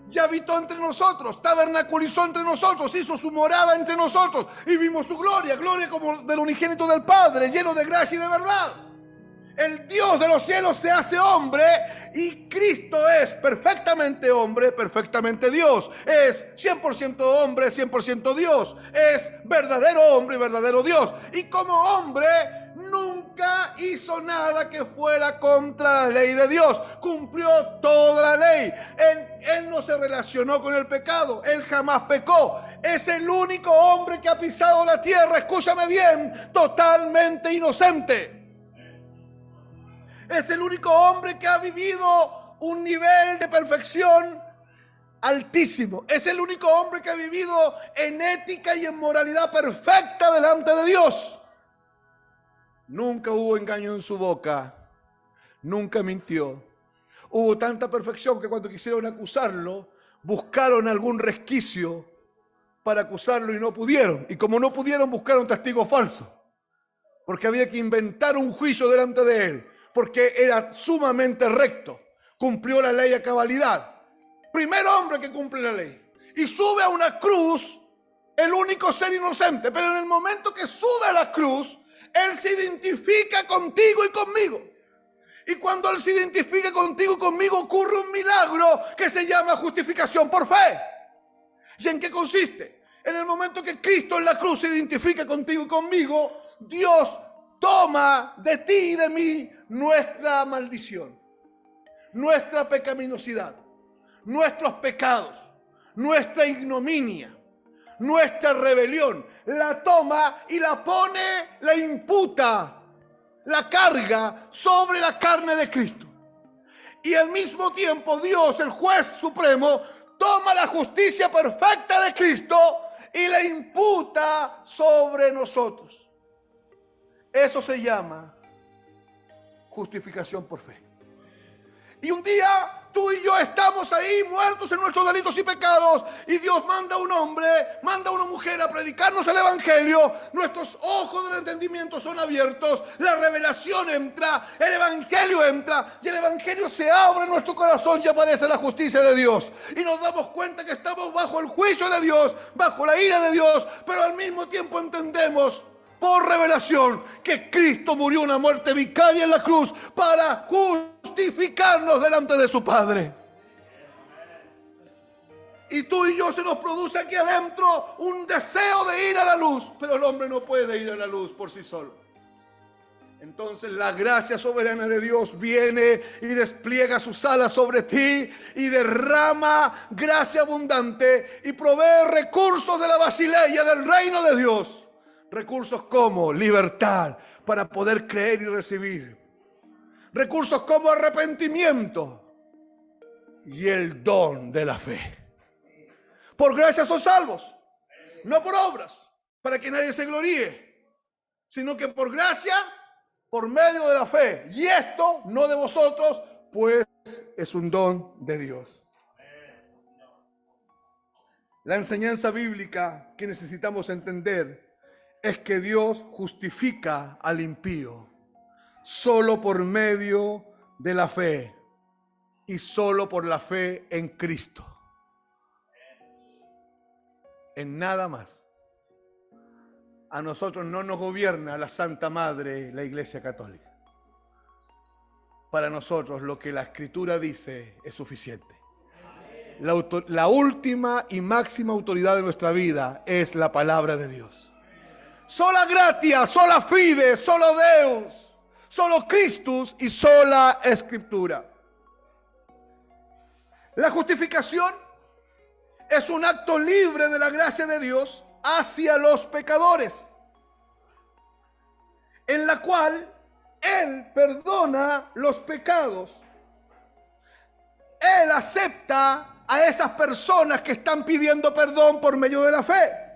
y habitó entre nosotros, tabernaculizó entre nosotros, hizo su morada entre nosotros, y vimos su gloria, gloria como del unigénito del Padre, lleno de gracia y de verdad. El Dios de los cielos se hace hombre, y Cristo es perfectamente hombre, perfectamente Dios. Es 100% hombre, 100% Dios. Es verdadero hombre y verdadero Dios. Y como hombre nunca hizo nada que fuera contra la ley de Dios. Cumplió toda la ley. Él no se relacionó con el pecado. Él jamás pecó. Es el único hombre que ha pisado la tierra, escúchame bien, totalmente inocente. Es el único hombre que ha vivido un nivel de perfección altísimo. Es el único hombre que ha vivido en ética y en moralidad perfecta delante de Dios. Nunca hubo engaño en su boca. Nunca mintió. Hubo tanta perfección que cuando quisieron acusarlo, buscaron algún resquicio para acusarlo y no pudieron. Y como no pudieron, buscaron testigos falsos. Porque había que inventar un juicio delante de él. Porque era sumamente recto. Cumplió la ley a cabalidad. Primer hombre que cumple la ley. Y sube a una cruz, el único ser inocente. Pero en el momento que sube a la cruz, él se identifica contigo y conmigo. Y cuando Él se identifica contigo y conmigo, ocurre un milagro que se llama justificación por fe. ¿Y en qué consiste? En el momento que Cristo en la cruz se identifica contigo y conmigo, Dios toma de ti y de mí nuestra maldición, nuestra pecaminosidad, nuestros pecados, nuestra ignominia, nuestra rebelión. La toma y la pone, la imputa, la carga sobre la carne de Cristo. Y al mismo tiempo Dios, el juez supremo, toma la justicia perfecta de Cristo y la imputa sobre nosotros. Eso se llama justificación por fe. Y un día tú y yo estamos ahí muertos en nuestros delitos y pecados y Dios manda a un hombre, manda a una mujer a predicarnos el evangelio. Nuestros ojos del entendimiento son abiertos, la revelación entra, el evangelio entra y el evangelio se abre en nuestro corazón y aparece la justicia de Dios. Y nos damos cuenta que estamos bajo el juicio de Dios, bajo la ira de Dios, pero al mismo tiempo entendemos por revelación que Cristo murió una muerte vicaria en la cruz para justificarnos delante de su Padre. Y tú y yo se nos produce aquí adentro un deseo de ir a la luz, pero el hombre no puede ir a la luz por sí solo. Entonces la gracia soberana de Dios viene y despliega sus alas sobre ti y derrama gracia abundante y provee recursos de la Basileia del reino de Dios. Recursos como libertad para poder creer y recibir. Recursos como arrepentimiento y el don de la fe. Por gracia son salvos, no por obras, para que nadie se gloríe, sino que por gracia, por medio de la fe. Y esto no de vosotros, pues es un don de Dios. La enseñanza bíblica que necesitamos entender es que Dios justifica al impío solo por medio de la fe y solo por la fe en Cristo. En nada más. A nosotros no nos gobierna la Santa Madre, la Iglesia Católica. Para nosotros lo que la Escritura dice es suficiente. La última y máxima autoridad de nuestra vida es la palabra de Dios. Sola gratia, sola fide, solo Deus, solo Christus y sola Escritura. La justificación es un acto libre de la gracia de Dios hacia los pecadores, en la cual Él perdona los pecados. Él acepta a esas personas que están pidiendo perdón por medio de la fe.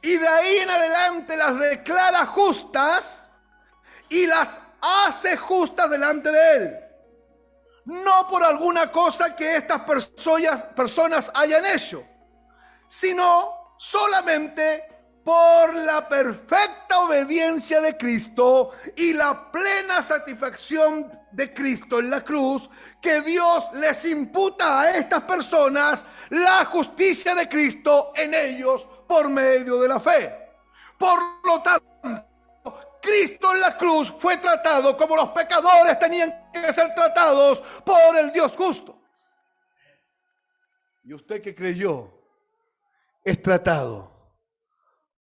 Y de ahí en adelante las declara justas y las hace justas delante de Él. No por alguna cosa que estas personas hayan hecho, sino solamente por la perfecta obediencia de Cristo y la plena satisfacción de Cristo en la cruz, que Dios les imputa a estas personas la justicia de Cristo en ellos por medio de la fe. Por lo tanto, Cristo en la cruz fue tratado como los pecadores tenían que ser tratados por el Dios justo. Y usted que creyó es tratado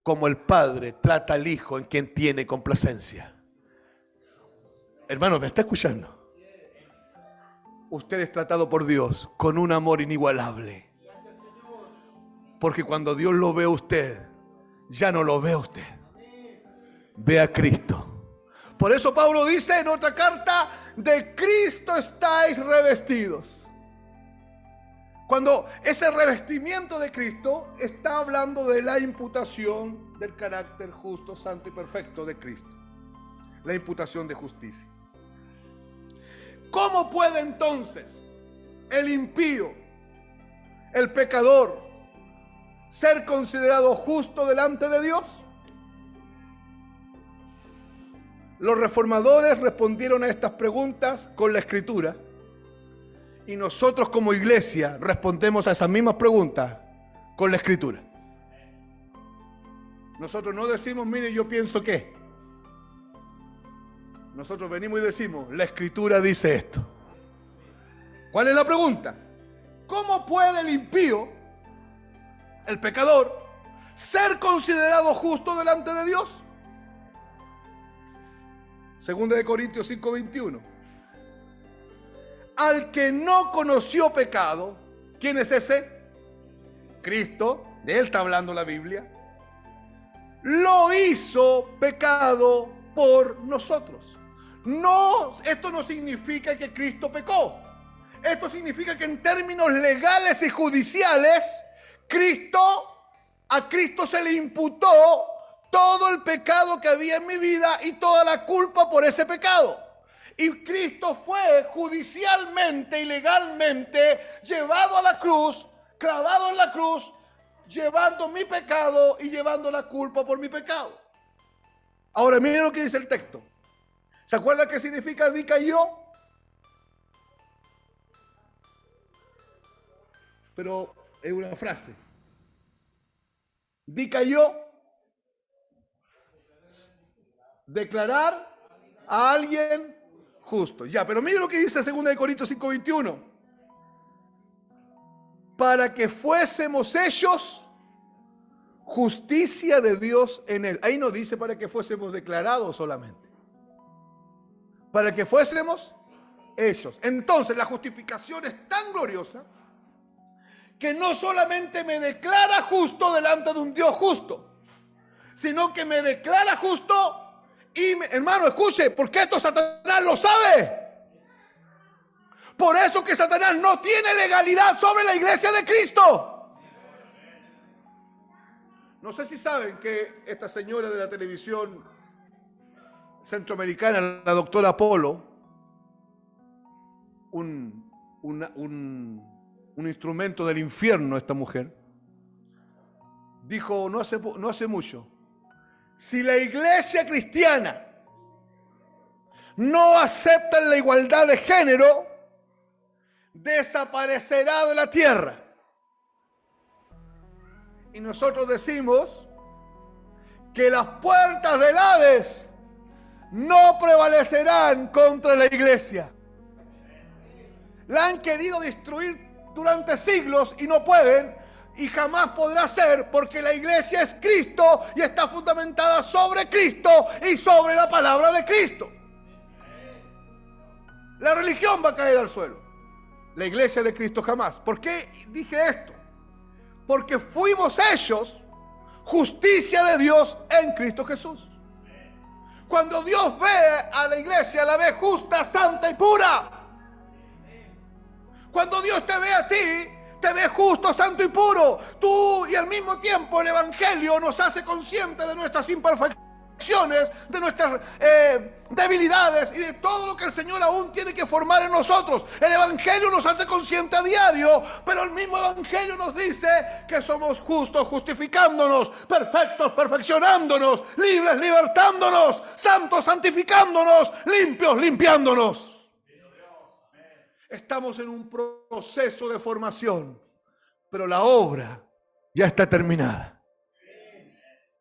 como el Padre trata al Hijo en quien tiene complacencia. Hermano, ¿me está escuchando? Usted es tratado por Dios con un amor inigualable. Porque cuando Dios lo ve a usted, ya no lo ve a usted. Ve a Cristo. Por eso Pablo dice en otra carta, de Cristo estáis revestidos. Cuando ese revestimiento de Cristo está hablando de la imputación del carácter justo, santo y perfecto de Cristo. La imputación de justicia. ¿Cómo puede entonces el impío, el pecador, ser considerado justo delante de Dios? Los reformadores respondieron a estas preguntas con la Escritura, y nosotros como iglesia respondemos a esas mismas preguntas con la Escritura. Nosotros no decimos, mire, yo pienso que. Nosotros venimos y decimos, la Escritura dice esto. ¿Cuál es la pregunta? ¿Cómo puede el impío, el pecador, ser considerado justo delante de Dios? Segunda de Corintios 5:21. Al que no conoció pecado, ¿quién es ese? Cristo, de él está hablando la Biblia. Lo hizo pecado por nosotros. No, esto no significa que Cristo pecó. Esto significa que en términos legales y judiciales, a Cristo se le imputó todo el pecado que había en mi vida y toda la culpa por ese pecado. Y Cristo fue judicialmente y legalmente llevado a la cruz, clavado en la cruz, llevando mi pecado y llevando la culpa por mi pecado. Ahora miren lo que dice el texto. ¿Se acuerdan qué significa dikaió? Pero es una frase. Dikaió, declarar a alguien justo. Ya, pero miren lo que dice 2 Corintios 5:21. Para que fuésemos hechos justicia de Dios en él. Ahí no dice para que fuésemos declarados solamente. Para que fuésemos hechos. Entonces la justificación es tan gloriosa que no solamente me declara justo delante de un Dios justo, sino que me declara justo y, hermano, escuche, porque esto Satanás lo sabe. Por eso que Satanás no tiene legalidad sobre la iglesia de Cristo. No sé si saben que esta señora de la televisión centroamericana, la doctora Polo, un instrumento del infierno, esta mujer, dijo no hace mucho, si la iglesia cristiana no acepta la igualdad de género, desaparecerá de la tierra. Y nosotros decimos que las puertas del Hades no prevalecerán contra la iglesia. La han querido destruir durante siglos y no pueden, y jamás podrá ser, porque la iglesia es Cristo y está fundamentada sobre Cristo y sobre la palabra de Cristo. La religión va a caer al suelo, la iglesia de Cristo jamás. ¿Por qué dije esto? Porque fuimos hechos justicia de Dios en Cristo Jesús. Cuando Dios ve a la iglesia, la ve justa, santa y pura. Cuando Dios te ve a ti, te ve justo, santo y puro. Tú, y al mismo tiempo el Evangelio nos hace conscientes de nuestras imperfecciones, de nuestras debilidades y de todo lo que el Señor aún tiene que formar en nosotros. El Evangelio nos hace conscientes a diario, pero el mismo Evangelio nos dice que somos justos justificándonos, perfectos perfeccionándonos, libres libertándonos, santos santificándonos, limpios limpiándonos. Estamos en un proceso de formación, pero la obra ya está terminada.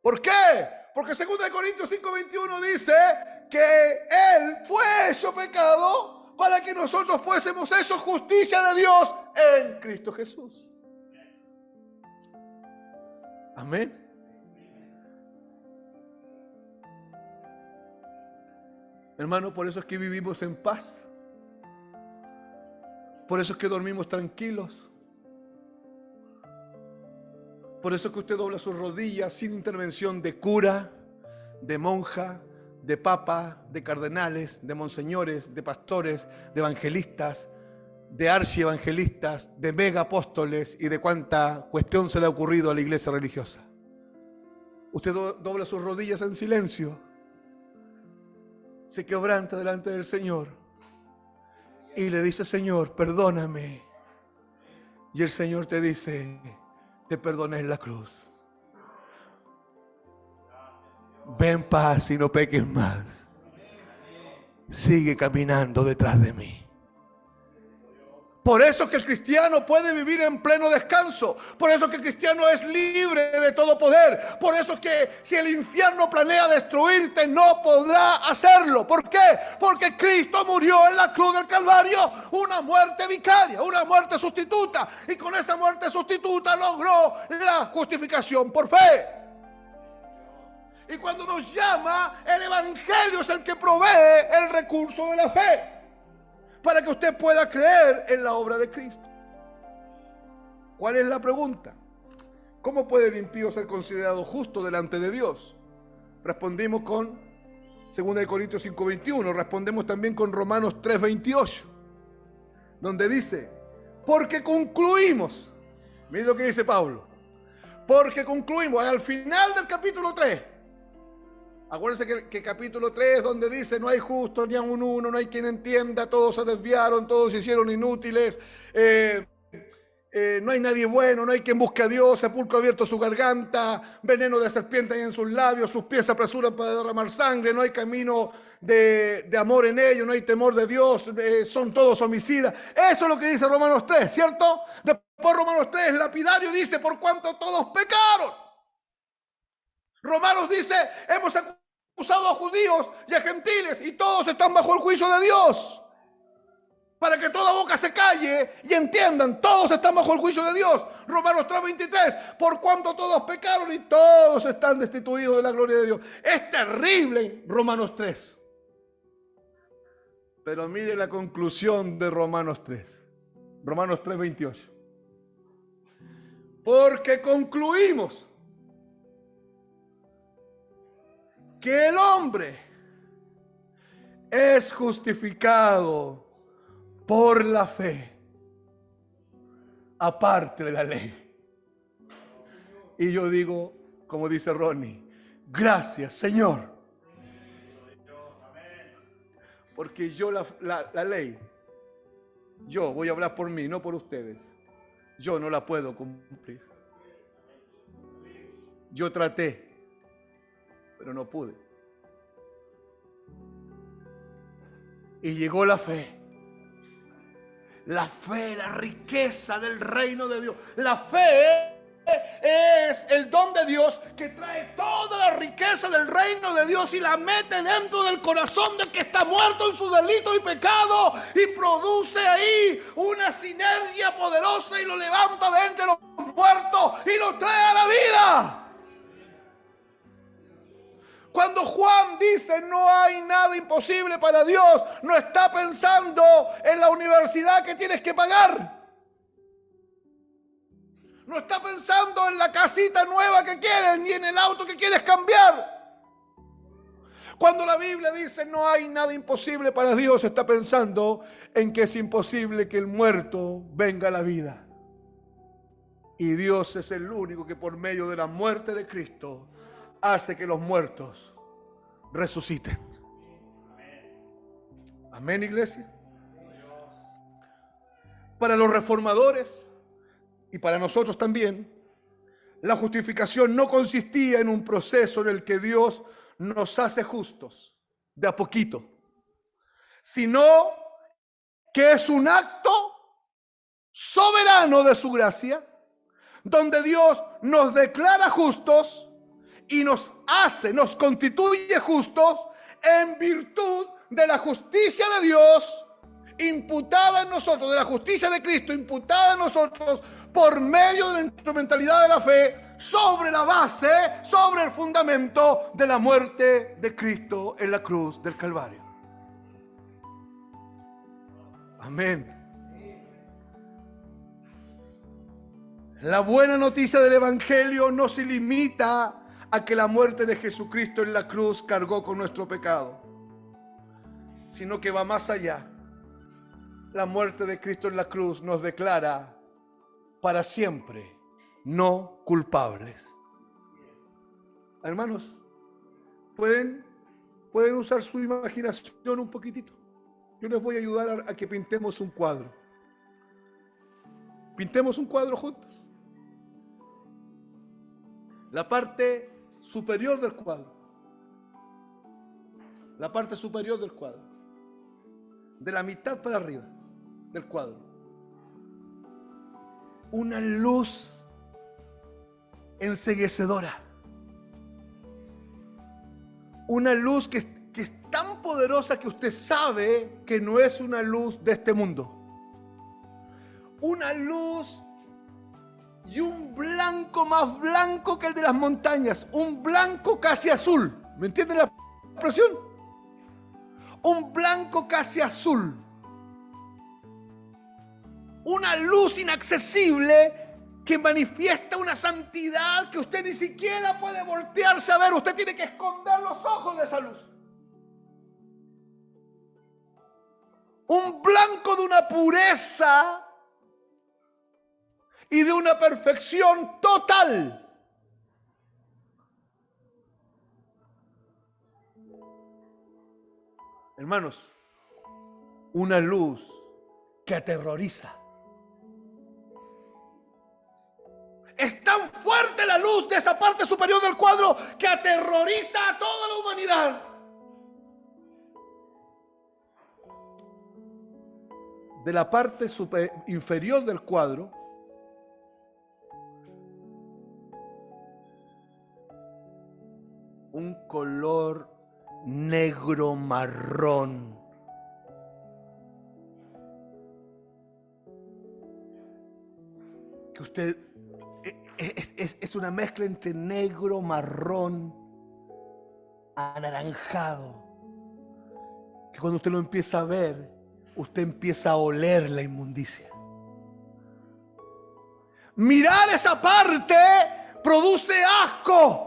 ¿Por qué? Porque 2 Corintios 5:21 dice que Él fue hecho pecado para que nosotros fuésemos hechos justicia de Dios en Cristo Jesús. Amén. Hermano, por eso es que vivimos en paz. Por eso es que dormimos tranquilos. Por eso es que usted dobla sus rodillas sin intervención de cura, de monja, de papa, de cardenales, de monseñores, de pastores, de evangelistas, de archievangelistas, de mega apóstoles y de cuánta cuestión se le ha ocurrido a la iglesia religiosa. Usted dobla sus rodillas en silencio, se quebranta delante del Señor y le dice: Señor, perdóname. Y el Señor te dice: te perdoné en la cruz. Ve en paz y no peques más. Sigue caminando detrás de mí. Por eso es que el cristiano puede vivir en pleno descanso. Por eso es que el cristiano es libre de todo poder. Por eso es que si el infierno planea destruirte, no podrá hacerlo. ¿Por qué? Porque Cristo murió en la cruz del Calvario, una muerte vicaria, una muerte sustituta. Y con esa muerte sustituta logró la justificación por fe. Y cuando nos llama, el Evangelio es el que provee el recurso de la fe, para que usted pueda creer en la obra de Cristo. ¿Cuál es la pregunta? ¿Cómo puede el impío ser considerado justo delante de Dios? Respondimos con 2 Corintios 5:21. Respondemos también con Romanos 3:28, donde dice: porque concluimos. Mire lo que dice Pablo. Porque concluimos, al final del capítulo 3. Acuérdense que capítulo 3, donde dice: no hay justo ni aun uno, no hay quien entienda, todos se desviaron, todos se hicieron inútiles, no hay nadie bueno, no hay quien busque a Dios, sepulcro abierto su garganta, veneno de serpiente hay en sus labios, sus pies se apresuran para derramar sangre, no hay camino de amor en ellos, no hay temor de Dios, son todos homicidas. Eso es lo que dice Romanos 3, ¿cierto? Después Romanos 3, lapidario, dice: por cuanto todos pecaron. Romanos dice: hemos acusado a judíos y a gentiles y todos están bajo el juicio de Dios. Para que toda boca se calle y entiendan, todos están bajo el juicio de Dios. Romanos 3:23, por cuanto todos pecaron y todos están destituidos de la gloria de Dios. Es terrible Romanos 3. Pero mire la conclusión de Romanos 3. Romanos 3:28. Porque concluimos que el hombre es justificado por la fe, aparte de la ley. Y yo digo, como dice Ronnie: gracias, Señor. Porque yo la ley, yo voy a hablar por mí, no por ustedes. Yo no la puedo cumplir. Yo traté, pero no pude. Y llegó la fe. La fe, la riqueza del reino de Dios. La fe es el don de Dios que trae toda la riqueza del reino de Dios y la mete dentro del corazón del que está muerto en su delito y pecado, y produce ahí una sinergia poderosa y lo levanta de entre los muertos y lo trae a la vida. Cuando Juan dice no hay nada imposible para Dios, no está pensando en la universidad que tienes que pagar. No está pensando en la casita nueva que quieres, ni en el auto que quieres cambiar. Cuando la Biblia dice no hay nada imposible para Dios, está pensando en que es imposible que el muerto venga a la vida. Y Dios es el único que por medio de la muerte de Cristo hace que los muertos resuciten. Amén, iglesia. Para los reformadores y para nosotros también, la justificación no consistía en un proceso en el que Dios nos hace justos de a poquito, sino que es un acto soberano de su gracia, donde Dios nos declara justos y nos constituye justos en virtud de la justicia de Dios imputada en nosotros, de la justicia de Cristo imputada en nosotros por medio de la instrumentalidad de la fe, sobre la base, sobre el fundamento de la muerte de Cristo en la cruz del Calvario. Amén. La buena noticia del Evangelio no se limita a que la muerte de Jesucristo en la cruz cargó con nuestro pecado, sino que va más allá. La muerte de Cristo en la cruz nos declara para siempre no culpables. Hermanos, ¿pueden usar su imaginación un poquitito? Yo les voy a ayudar a que pintemos un cuadro. Pintemos un cuadro juntos. La parte superior del cuadro. La parte superior del cuadro. De la mitad para arriba del cuadro. Una luz enceguecedora. Una luz que es tan poderosa que usted sabe que no es una luz de este mundo. Una luz y un blanco más blanco que el de las montañas. Un blanco casi azul. ¿Me entiende la expresión? Un blanco casi azul. Una luz inaccesible que manifiesta una santidad que usted ni siquiera puede voltearse a ver. Usted tiene que esconder los ojos de esa luz. Un blanco de una pureza y de una perfección total. Hermanos, una luz que aterroriza. Es tan fuerte la luz de esa parte superior del cuadro que aterroriza a toda la humanidad. De la parte inferior del cuadro, un color negro marrón. Que usted es una mezcla entre negro, marrón, anaranjado. Que cuando usted lo empieza a ver, usted empieza a oler la inmundicia. Mirar esa parte produce asco.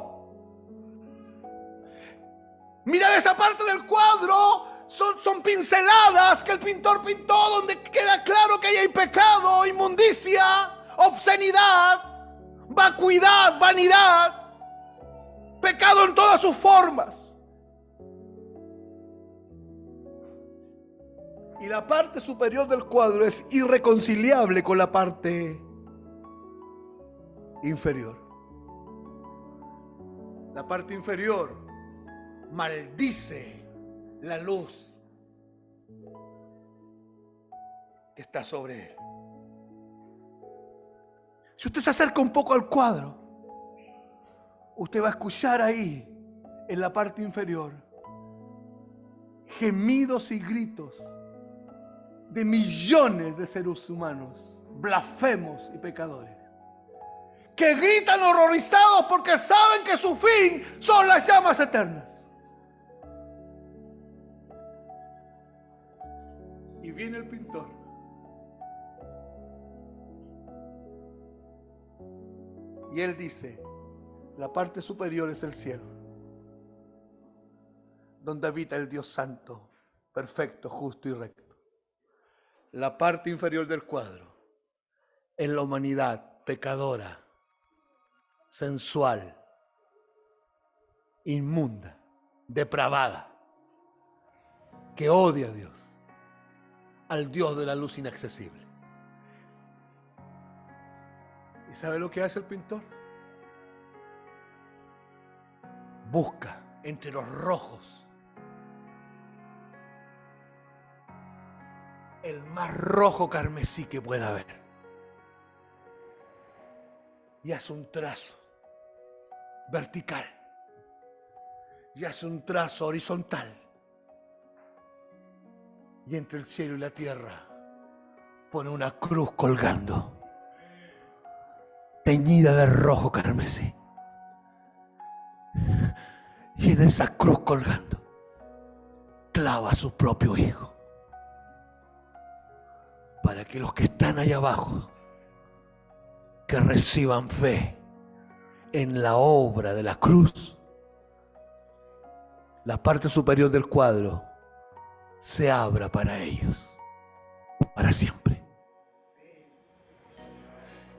Mirar esa parte del cuadro son pinceladas que el pintor pintó donde queda claro que ahí hay pecado, inmundicia, obscenidad, vacuidad, vanidad, pecado en todas sus formas. Y la parte superior del cuadro es irreconciliable con la parte inferior. La parte inferior maldice la luz que está sobre él. Si usted se acerca un poco al cuadro, usted va a escuchar ahí, en la parte inferior, gemidos y gritos de millones de seres humanos, blasfemos y pecadores, que gritan horrorizados porque saben que su fin son las llamas eternas. Y viene el pintor y él dice: la parte superior es el cielo, donde habita el Dios santo, perfecto, justo y recto. La parte inferior del cuadro es la humanidad pecadora, sensual, inmunda, depravada, que odia a Dios, al Dios de la luz inaccesible. ¿Y sabe lo que hace el pintor? Busca entre los rojos el más rojo carmesí que pueda haber. Y hace un trazo vertical. Y hace un trazo horizontal. Y entre el cielo y la tierra pone una cruz colgando, teñida de rojo carmesí. Y en esa cruz colgando clava a su propio hijo, para que los que están allá abajo, que reciban fe en la obra de la cruz, la parte superior del cuadro se abra para ellos. para siempre.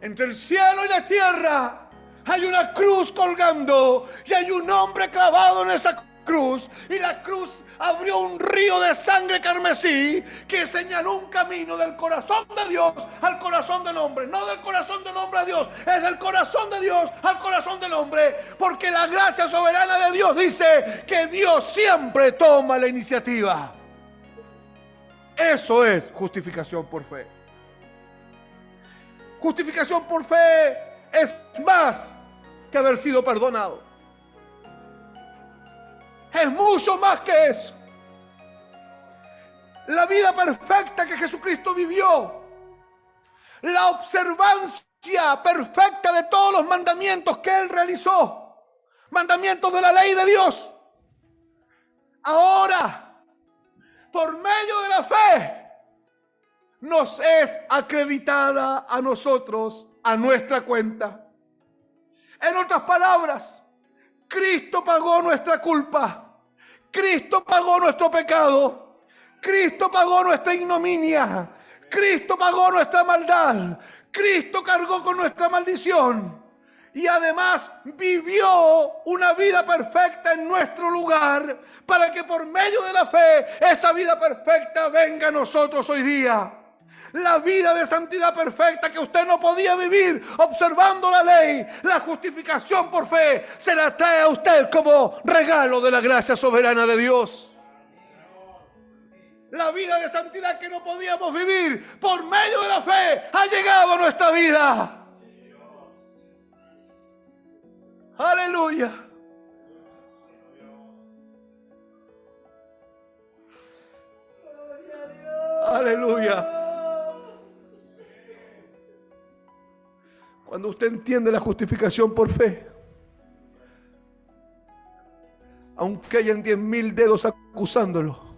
Entre el cielo y la tierra hay una cruz colgando y hay un hombre clavado en esa cruz, y la cruz abrió un río de sangre carmesí que señaló un camino del corazón de Dios al corazón del hombre. No del corazón del hombre a Dios, es del corazón de Dios al corazón del hombre, porque la gracia soberana de Dios dice que Dios siempre toma la iniciativa. Eso es justificación por fe. Justificación por fe es más que haber sido perdonado. Es mucho más que eso. La vida perfecta que Jesucristo vivió, la observancia perfecta de todos los mandamientos que Él realizó, mandamientos de la ley de Dios, ahora, por medio de la fe, nos es acreditada a nosotros, a nuestra cuenta. En otras palabras, Cristo pagó nuestra culpa. Cristo pagó nuestro pecado. Cristo pagó nuestra ignominia. Cristo pagó nuestra maldad. Cristo cargó con nuestra maldición. Y además vivió una vida perfecta en nuestro lugar para que por medio de la fe esa vida perfecta venga a nosotros hoy día. La vida de santidad perfecta que usted no podía vivir observando la ley, la justificación por fe, se la trae a usted como regalo de la gracia soberana de Dios. La vida de santidad que no podíamos vivir por medio de la fe ha llegado a nuestra vida. Aleluya. Aleluya. Cuando usted entiende la justificación por fe, aunque hayan 10.000 dedos acusándolo,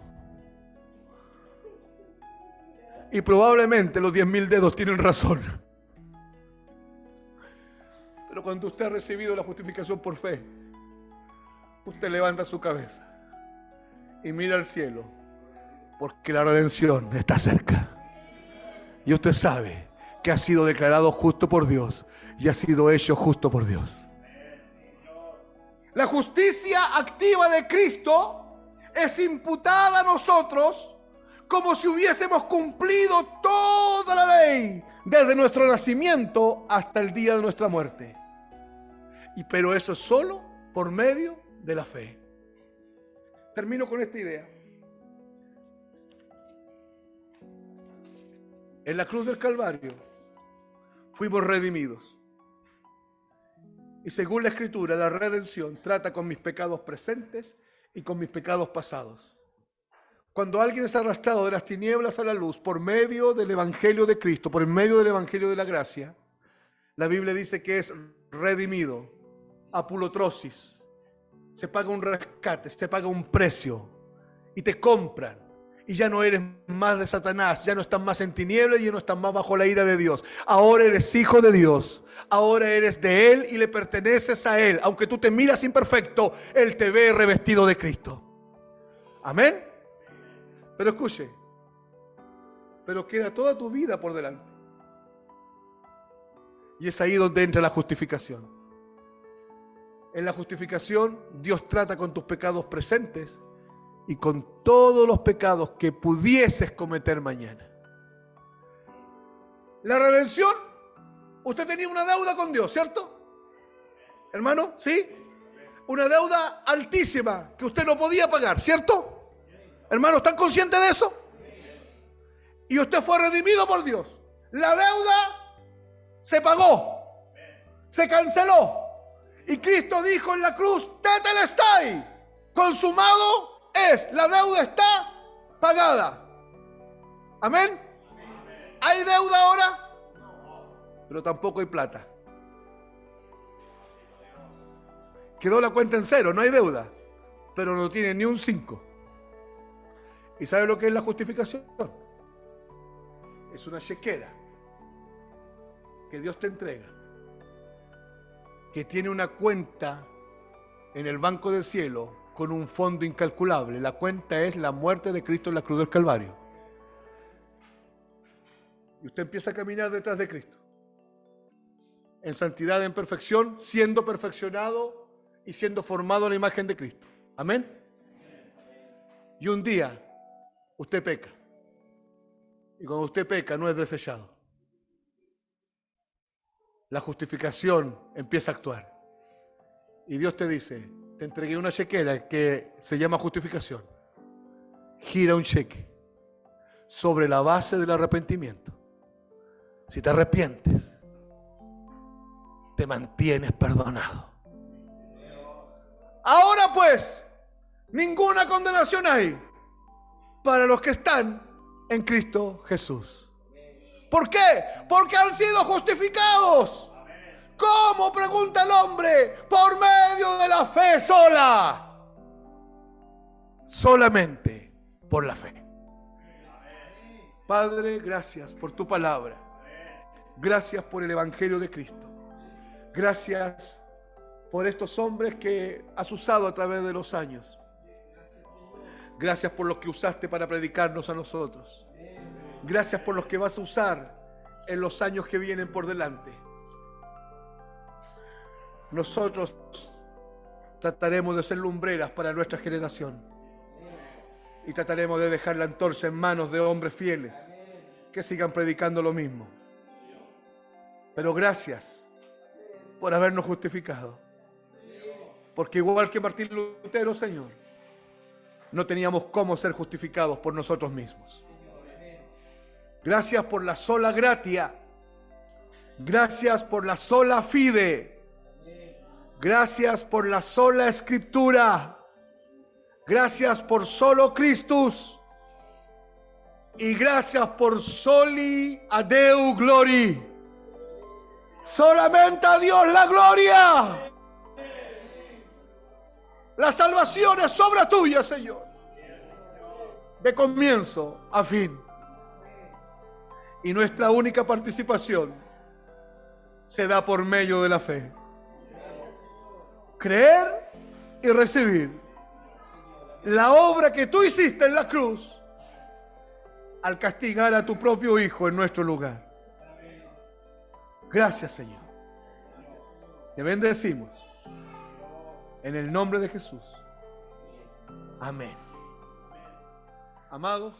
y probablemente los 10.000 dedos tienen razón, pero cuando usted ha recibido la justificación por fe, usted levanta su cabeza y mira al cielo, porque la redención está cerca. Y usted sabe que ha sido declarado justo por Dios y ha sido hecho justo por Dios. La justicia activa de Cristo es imputada a nosotros como si hubiésemos cumplido toda la ley desde nuestro nacimiento hasta el día de nuestra muerte. Pero eso es solo por medio de la fe. Termino con esta idea. En la cruz del Calvario fuimos redimidos. Y según la Escritura, la redención trata con mis pecados presentes y con mis pecados pasados. Cuando alguien es arrastrado de las tinieblas a la luz por medio del Evangelio de Cristo, por medio del Evangelio de la gracia, la Biblia dice que es redimido, apulotrosis. Se paga un rescate, se paga un precio y te compran. Y ya no eres más de Satanás, ya no estás más en tinieblas y ya no estás más bajo la ira de Dios. Ahora eres hijo de Dios, ahora eres de Él y le perteneces a Él. Aunque tú te miras imperfecto, Él te ve revestido de Cristo. Amén. Pero escuche, pero queda toda tu vida por delante. Y es ahí donde entra la justificación. En la justificación, Dios trata con tus pecados presentes y con todos los pecados que pudieses cometer mañana. La redención, usted tenía una deuda con Dios, ¿cierto? Hermano, ¿sí? Una deuda altísima que usted no podía pagar, ¿cierto? Hermano, ¿están conscientes de eso? Y usted fue redimido por Dios. La deuda se pagó, se canceló. Y Cristo dijo en la cruz, tetelestai, consumado es, la deuda está pagada. Amén. ¿Hay deuda ahora? Pero tampoco hay plata. Quedó la cuenta en cero, no hay deuda, pero no tiene ni un 5. ¿Y sabe lo que es la justificación? Es una chequera que Dios te entrega, que tiene una cuenta en el banco del cielo con un fondo incalculable. La cuenta es la muerte de Cristo en la cruz del Calvario. Y usted empieza a caminar detrás de Cristo. En santidad, en perfección, siendo perfeccionado y siendo formado a la imagen de Cristo. Amén. Y un día usted peca. Y cuando usted peca no es desechado. La justificación empieza a actuar. Y Dios te dice, te entregué una chequera que se llama justificación. Gira un cheque sobre la base del arrepentimiento. Si te arrepientes, te mantienes perdonado. Ahora pues, ninguna condenación hay para los que están en Cristo Jesús. ¿Por qué? Porque han sido justificados. ¿Cómo? Pregunta el hombre. Por medio de la fe sola. Solamente por la fe. Padre, gracias por tu palabra. Gracias por el Evangelio de Cristo. Gracias por estos hombres que has usado a través de los años. Gracias por los que usaste para predicarnos a nosotros. Gracias por los que vas a usar en los años que vienen por delante. Nosotros trataremos de ser lumbreras para nuestra generación. Y trataremos de dejar la antorcha en manos de hombres fieles que sigan predicando lo mismo. Pero gracias por habernos justificado. Porque igual que Martín Lutero, Señor, no teníamos cómo ser justificados por nosotros mismos. Gracias por la sola gratia. Gracias por la sola fide. Gracias por la sola escritura. Gracias por solo Christus. Y gracias por soli a Deu glori. Solamente a Dios la gloria. La salvación es obra tuya, Señor. De comienzo a fin. Y nuestra única participación se da por medio de la fe. Creer y recibir la obra que tú hiciste en la cruz al castigar a tu propio Hijo en nuestro lugar. Gracias, Señor. Te bendecimos. En el nombre de Jesús. Amén. Amados,